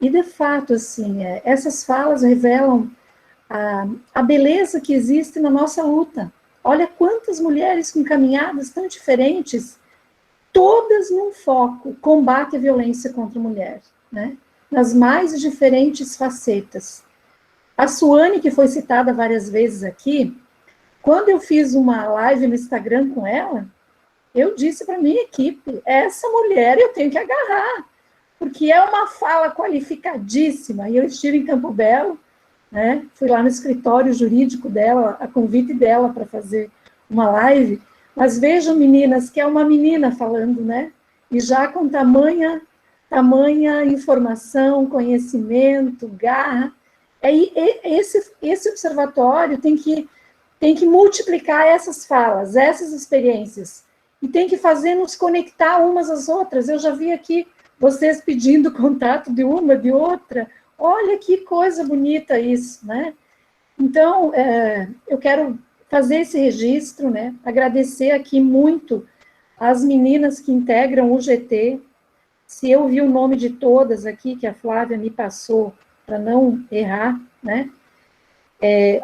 S2: E, de fato, assim, essas falas revelam a beleza que existe na nossa luta. Olha quantas mulheres com caminhadas tão diferentes, todas num foco, combate à violência contra a mulher, né? Nas mais diferentes facetas. A Suane, que foi citada várias vezes aqui, quando eu fiz uma live no Instagram com ela, eu disse para minha equipe, essa mulher eu tenho que agarrar, porque é uma fala qualificadíssima, e eu estive em Campo Belo, né, fui lá no escritório jurídico dela, a convite dela para fazer uma live, mas vejam, meninas, que é uma menina falando, né, e já com tamanha informação, conhecimento, garra. Esse observatório tem que multiplicar essas falas, essas experiências, e tem que fazer nos conectar umas às outras. Eu já vi aqui vocês pedindo contato de uma, de outra. Olha que coisa bonita isso, né? Então, eu quero fazer esse registro, né? Agradecer aqui muito as meninas que integram o GT. Se eu vi o nome de todas aqui, que a Flávia me passou, para não errar, né?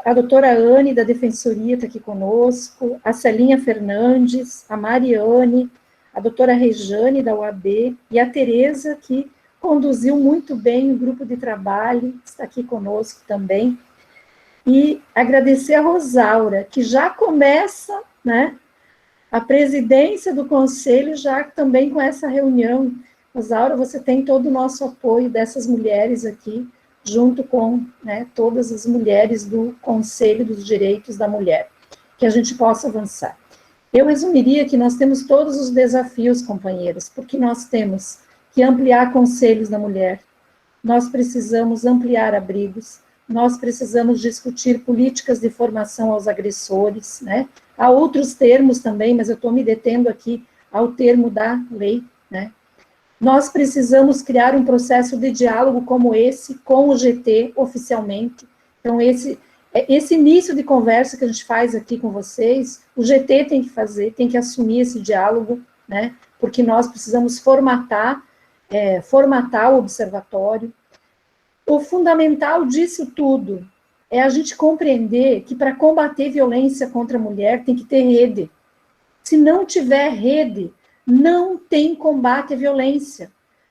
S2: A doutora Anne, da Defensoria, está aqui conosco, a Celinha Fernandes, a Mariane, a doutora Rejane, da UAB, e a Tereza, que conduziu muito bem o grupo de trabalho, está aqui conosco também. E agradecer a Rosaura, que já começa, né, a presidência do conselho, já também com essa reunião. Rosaura, você tem todo o nosso apoio dessas mulheres aqui, junto com, né, todas as mulheres do Conselho dos Direitos da Mulher, que a gente possa avançar. Eu resumiria que nós temos todos os desafios, companheiros, porque nós temos que ampliar conselhos da mulher, nós precisamos ampliar abrigos, nós precisamos discutir políticas de formação aos agressores, né? Há outros termos também, mas eu estou me detendo aqui ao termo da lei, né? Nós precisamos criar um processo de diálogo como esse, com o GT, oficialmente. Então, esse início de conversa que a gente faz aqui com vocês, o GT tem que fazer, tem que assumir esse diálogo, né? Porque nós precisamos formatar o observatório. O fundamental disso tudo é a gente compreender que para combater violência contra a mulher tem que ter rede. Se não tiver rede, não tem combate à violência,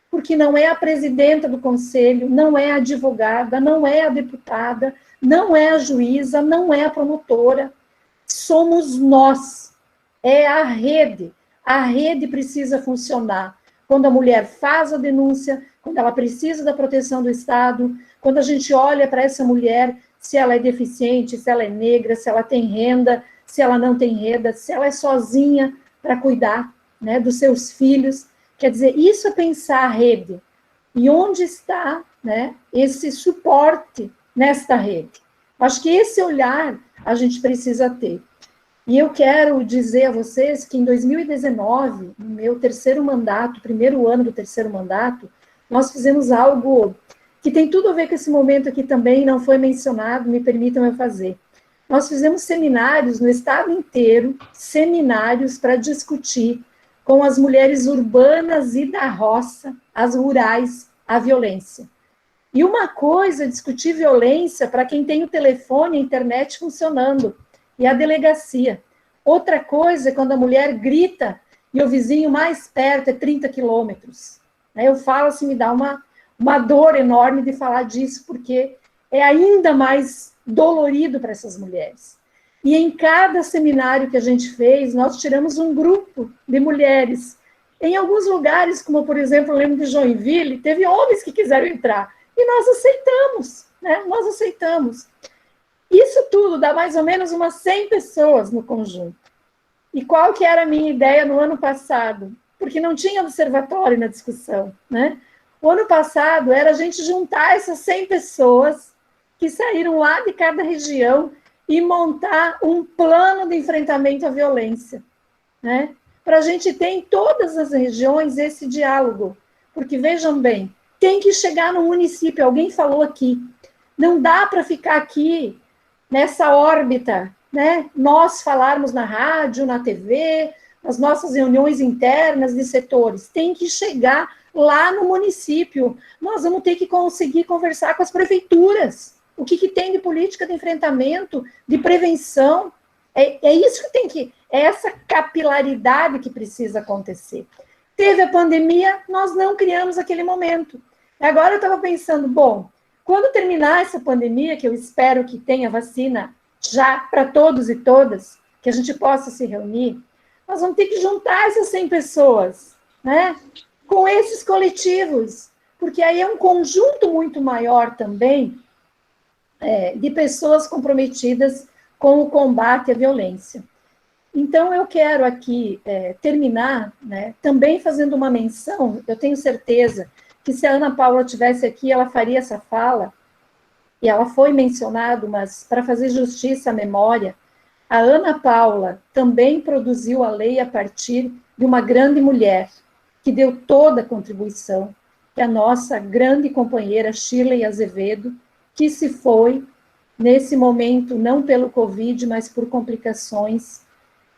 S2: porque não é a presidenta do conselho, não é a advogada, não é a deputada, não é a juíza, não é a promotora, somos nós, é a rede precisa funcionar. Quando a mulher faz a denúncia, quando ela precisa da proteção do Estado, quando a gente olha para essa mulher, se ela é deficiente, se ela é negra, se ela tem renda, se ela não tem renda, se ela é sozinha para cuidar, né, dos seus filhos, quer dizer, isso é pensar a rede, e onde está, né, esse suporte nesta rede. Acho que esse olhar a gente precisa ter. E eu quero dizer a vocês que em 2019, no meu terceiro mandato, primeiro ano do terceiro mandato, nós fizemos algo que tem tudo a ver com esse momento aqui também, não foi mencionado, me permitam eu fazer. Nós fizemos seminários no estado inteiro, seminários para discutir com as mulheres urbanas e da roça, as rurais, a violência. E uma coisa é discutir violência para quem tem o telefone e a internet funcionando, e a delegacia. Outra coisa é quando a mulher grita e o vizinho mais perto é 30 quilômetros. Eu falo assim, me dá uma dor enorme de falar disso, porque é ainda mais dolorido para essas mulheres. E em cada seminário que a gente fez, nós tiramos um grupo de mulheres. Em alguns lugares, como por exemplo, eu lembro de Joinville, teve homens que quiseram entrar, e nós aceitamos, né? Nós aceitamos. Isso tudo dá mais ou menos umas 100 pessoas no conjunto. E qual que era a minha ideia no ano passado? Porque não tinha observatório na discussão, né? O ano passado era a gente juntar essas 100 pessoas que saíram lá de cada região e montar um plano de enfrentamento à violência, né? Para a gente ter em todas as regiões esse diálogo. Porque, vejam bem, tem que chegar no município, alguém falou aqui, não dá para ficar aqui nessa órbita, né? Nós falarmos na rádio, na TV, nas nossas reuniões internas de setores, tem que chegar lá no município. Nós vamos ter que conseguir conversar com as prefeituras, o que tem de política de enfrentamento, de prevenção, é isso que tem que, é essa capilaridade que precisa acontecer. Teve a pandemia, nós não criamos aquele momento. Agora eu estava pensando, bom, quando terminar essa pandemia, que eu espero que tenha vacina já para todos e todas, que a gente possa se reunir, nós vamos ter que juntar essas 100 pessoas, né, com esses coletivos, porque aí é um conjunto muito maior também de pessoas comprometidas com o combate à violência. Então, eu quero aqui terminar, né, também fazendo uma menção, eu tenho certeza que se a Ana Paula estivesse aqui, ela faria essa fala, e ela foi mencionada, mas para fazer justiça à memória, a Ana Paula também produziu a lei a partir de uma grande mulher, que deu toda a contribuição, que é a nossa grande companheira Shirley Azevedo, que se foi nesse momento, não pelo Covid, mas por complicações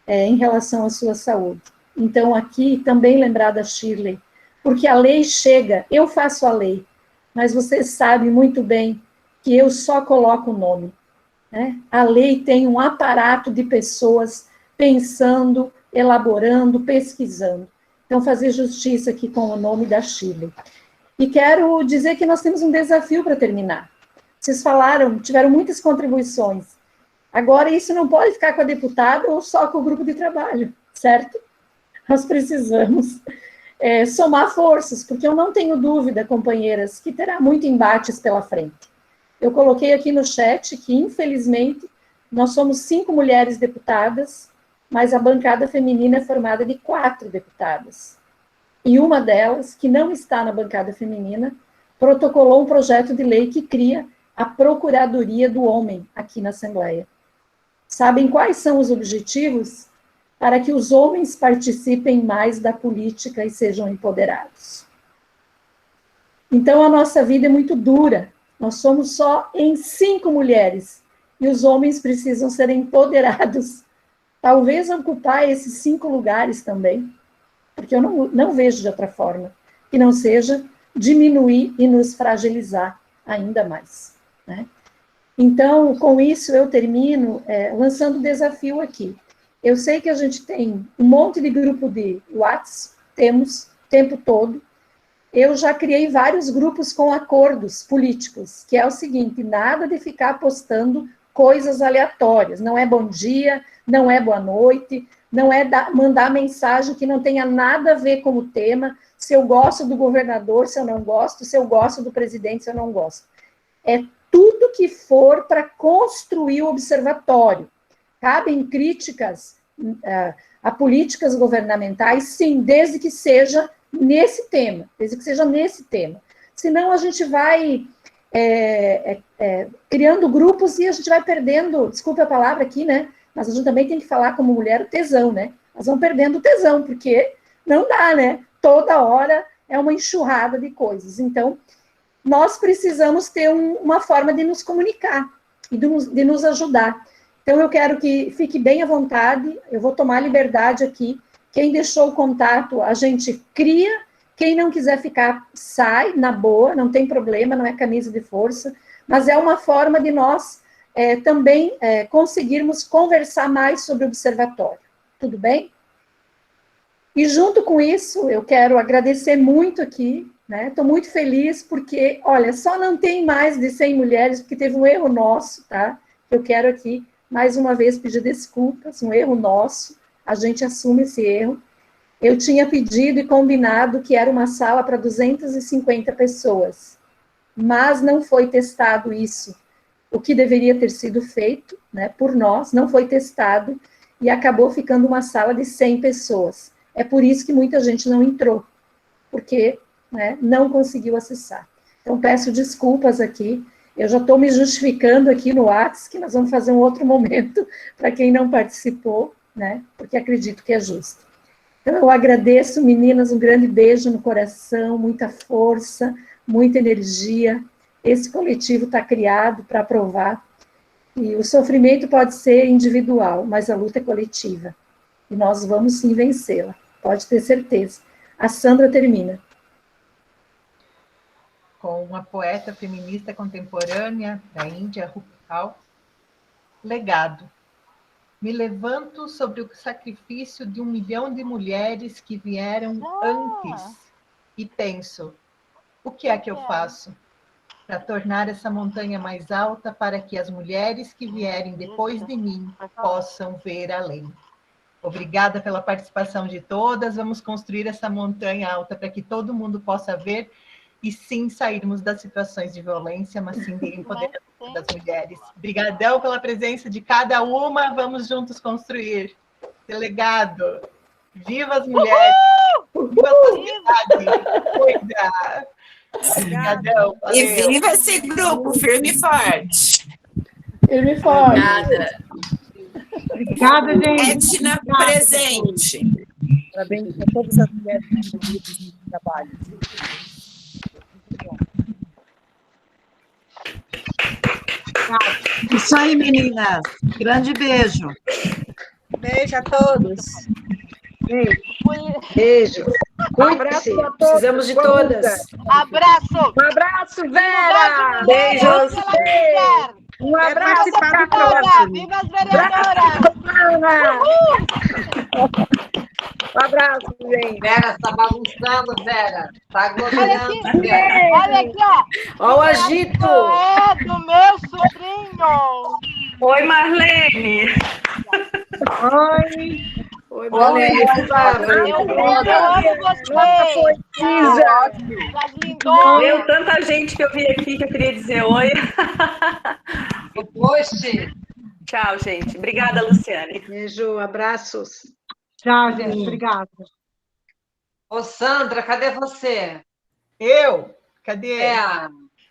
S2: em relação à sua saúde. Então, aqui, também lembrar da Shirley, porque a lei chega, eu faço a lei, mas vocês sabem muito bem que eu só coloco o nome, né? A lei tem um aparato de pessoas pensando, elaborando, pesquisando. Então, fazer justiça aqui com o nome da Shirley. E quero dizer que nós temos um desafio para terminar. Vocês falaram, tiveram muitas contribuições. Agora, isso não pode ficar com a deputada ou só com o grupo de trabalho, certo? Nós precisamos somar forças, porque eu não tenho dúvida, companheiras, que terá muito embates pela frente. Eu coloquei aqui no chat que, infelizmente, nós somos 5 mulheres deputadas, mas a bancada feminina é formada de 4 deputadas. E uma delas, que não está na bancada feminina, protocolou um projeto de lei que cria a Procuradoria do Homem aqui na Assembleia. Sabem quais são os objetivos? Para que os homens participem mais da política e sejam empoderados. Então, a nossa vida é muito dura. Nós somos só em 5 mulheres, e os homens precisam ser empoderados. Talvez ocupar esses 5 lugares também, porque eu não vejo de outra forma, que não seja diminuir e nos fragilizar ainda mais, né? Então, com isso, eu termino lançando o desafio aqui. Eu sei que a gente tem um monte de grupo de WhatsApp, temos o tempo todo. Eu já criei vários grupos com acordos políticos, que é o seguinte, nada de ficar postando coisas aleatórias, não é bom dia, não é boa noite, não é mandar mensagem que não tenha nada a ver com o tema, se eu gosto do governador, se eu não gosto, se eu gosto do presidente, se eu não gosto. É tudo que for para construir o observatório. Cabem críticas a políticas governamentais, sim, desde que seja nesse tema, Senão a gente vai criando grupos e a gente vai perdendo, desculpe a palavra aqui, né? Mas a gente também tem que falar como mulher o tesão, né? Nós vamos perdendo o tesão, porque não dá, né? Toda hora é uma enxurrada de coisas. Então, nós precisamos ter uma forma de nos comunicar e de nos ajudar. Então, eu quero que fique bem à vontade, eu vou tomar liberdade aqui. Quem deixou o contato, a gente cria. Quem não quiser ficar, sai, na boa, não tem problema, não é camisa de força, mas é uma forma de nós também conseguirmos conversar mais sobre o observatório. Tudo bem? E junto com isso, eu quero agradecer muito aqui, né? Estou muito feliz porque, olha, só não tem mais de 100 mulheres, porque teve um erro nosso, tá? Eu quero aqui, mais uma vez, pedir desculpas, um erro nosso, a gente assume esse erro. Eu tinha pedido e combinado que era uma sala para 250 pessoas, mas não foi testado isso. O que deveria ter sido feito, né, por nós, não foi testado e acabou ficando uma sala de 100 pessoas. É por isso que muita gente não entrou, porque, né, não conseguiu acessar. Então, peço desculpas aqui, eu já estou me justificando aqui no WhatsApp, que nós vamos fazer um outro momento para quem não participou, né, porque acredito que é justo. Então, eu agradeço, meninas, um grande beijo no coração, muita força, muita energia. Esse coletivo está criado para provar. E o sofrimento pode ser individual, mas a luta é coletiva. E nós vamos sim vencê-la, pode ter certeza. A Sandra termina.
S1: Com uma poeta feminista contemporânea da Índia, Rupal, legado. Me levanto sobre o sacrifício de 1 milhão de mulheres que vieram antes e penso, o que é que eu faço para tornar essa montanha mais alta para que as mulheres que vierem depois de mim possam ver além? Obrigada pela participação de todas, vamos construir essa montanha alta para que todo mundo possa ver e sim sairmos das situações de violência, mas sim de empoderamento das mulheres. Obrigadão pela presença de cada uma, vamos juntos construir. Delegado, viva as mulheres, viva a sociedade, cuida. Obrigadão,
S19: e viva esse grupo, firme e forte.
S2: Firme e forte.
S19: Obrigada, gente. Etna presente.
S20: Parabéns a todas as mulheres envolvidas no trabalho.
S11: Isso aí, meninas. Grande beijo.
S4: Beijo a todos.
S14: Beijo.
S4: Um abraço a todos. Precisamos de todas.
S21: Abraço.
S16: Um abraço, Vera.
S4: Beijos.
S16: Um abraço para
S21: todas. Viva as vereadoras.
S16: Um abraço, gente.
S22: Vera, tá bagunçando, Vera. Tá aglomerando.
S21: Olha aqui, ó.
S4: Ó o agito.
S21: É do meu sobrinho.
S17: Oi, Marlene.
S16: Oi.
S4: Oi, Marlene.
S21: Eu amo vocês.
S17: Meu, tanta gente que eu vi aqui que eu queria dizer oi.
S22: Oxe.
S17: Tchau, gente. Obrigada, Luciane.
S4: Beijo, abraços.
S16: Tchau, gente. Obrigada.
S22: Ô, Sandra, cadê você?
S1: Eu? Cadê?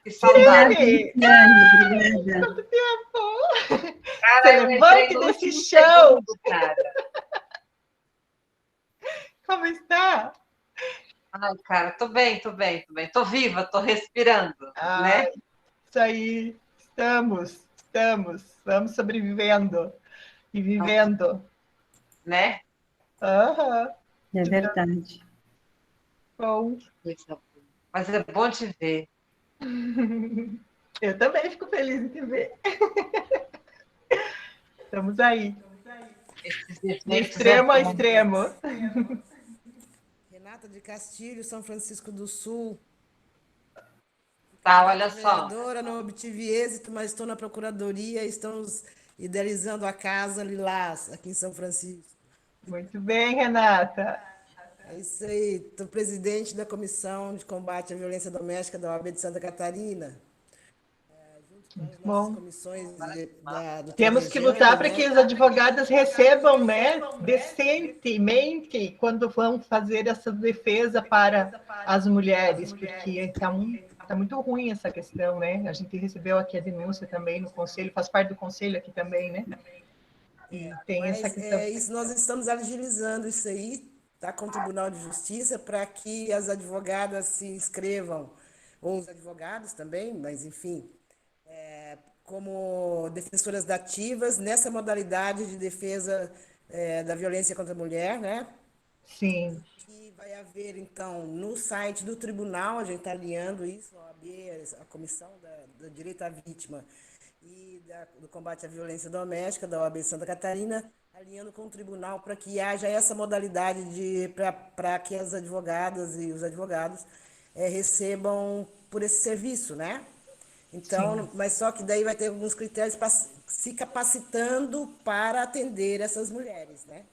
S22: Que saudade.
S1: Quanto tempo!
S22: Cara,
S1: você levante desse chão!
S22: Cara.
S1: Como está?
S22: Ai, cara, tô bem. Tô viva, tô respirando, né?
S1: Isso aí, estamos sobrevivendo e vivendo.
S22: Né?
S1: Aham.
S2: É verdade.
S1: Bom.
S22: Mas é bom te ver.
S1: Eu também fico feliz em te ver. Estamos aí. De extremo a extremo.
S23: Renata de Castilho, São Francisco do Sul.
S22: Tá, olha só.
S23: Vereadora, não obtive êxito, mas estou na Procuradoria e estamos idealizando a Casa Lilás, aqui em São Francisco.
S1: Muito bem, Renata.
S23: É isso aí. Estou presidente da Comissão de Combate à Violência Doméstica da OAB de Santa Catarina.
S1: Muito bom.
S23: Comissões
S1: Temos que lutar para que as advogadas recebam, né, decentemente quando vão fazer essa defesa para as mulheres, porque está muito ruim essa questão, né? A gente recebeu aqui a denúncia também no conselho, faz parte do conselho aqui também, né? E tem essa questão.
S23: Isso, nós estamos agilizando isso aí, tá, com o Tribunal de Justiça, para que as advogadas se inscrevam ou os advogados também, mas enfim, como defensoras dativas nessa modalidade de defesa da violência contra a mulher, né?
S1: Sim.
S23: E vai haver, então, no site do tribunal, a gente está alinhando isso, a OAB, a Comissão do Direito à Vítima e do Combate à Violência Doméstica, da OAB Santa Catarina, alinhando com o tribunal para que haja essa modalidade para que as advogadas e os advogados recebam por esse serviço, né? Então, sim, mas só que daí vai ter alguns critérios para se capacitando para atender essas mulheres, né?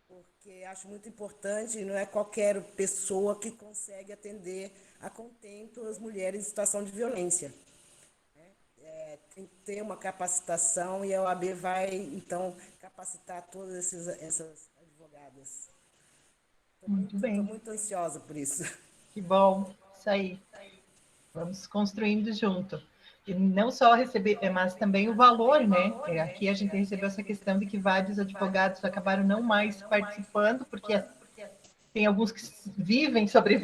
S23: Porque acho muito importante, não é qualquer pessoa que consegue atender a contento as mulheres em situação de violência. Tem que ter uma capacitação e a OAB vai, então, capacitar todas essas advogadas.
S1: Muito bem.
S23: Estou muito ansiosa por isso.
S1: Que bom, isso aí. Vamos construindo junto. E não só receber, mas também o valor, né? Aqui a gente recebeu essa questão de que vários advogados acabaram não mais participando, porque tem alguns que vivem, sobrevivem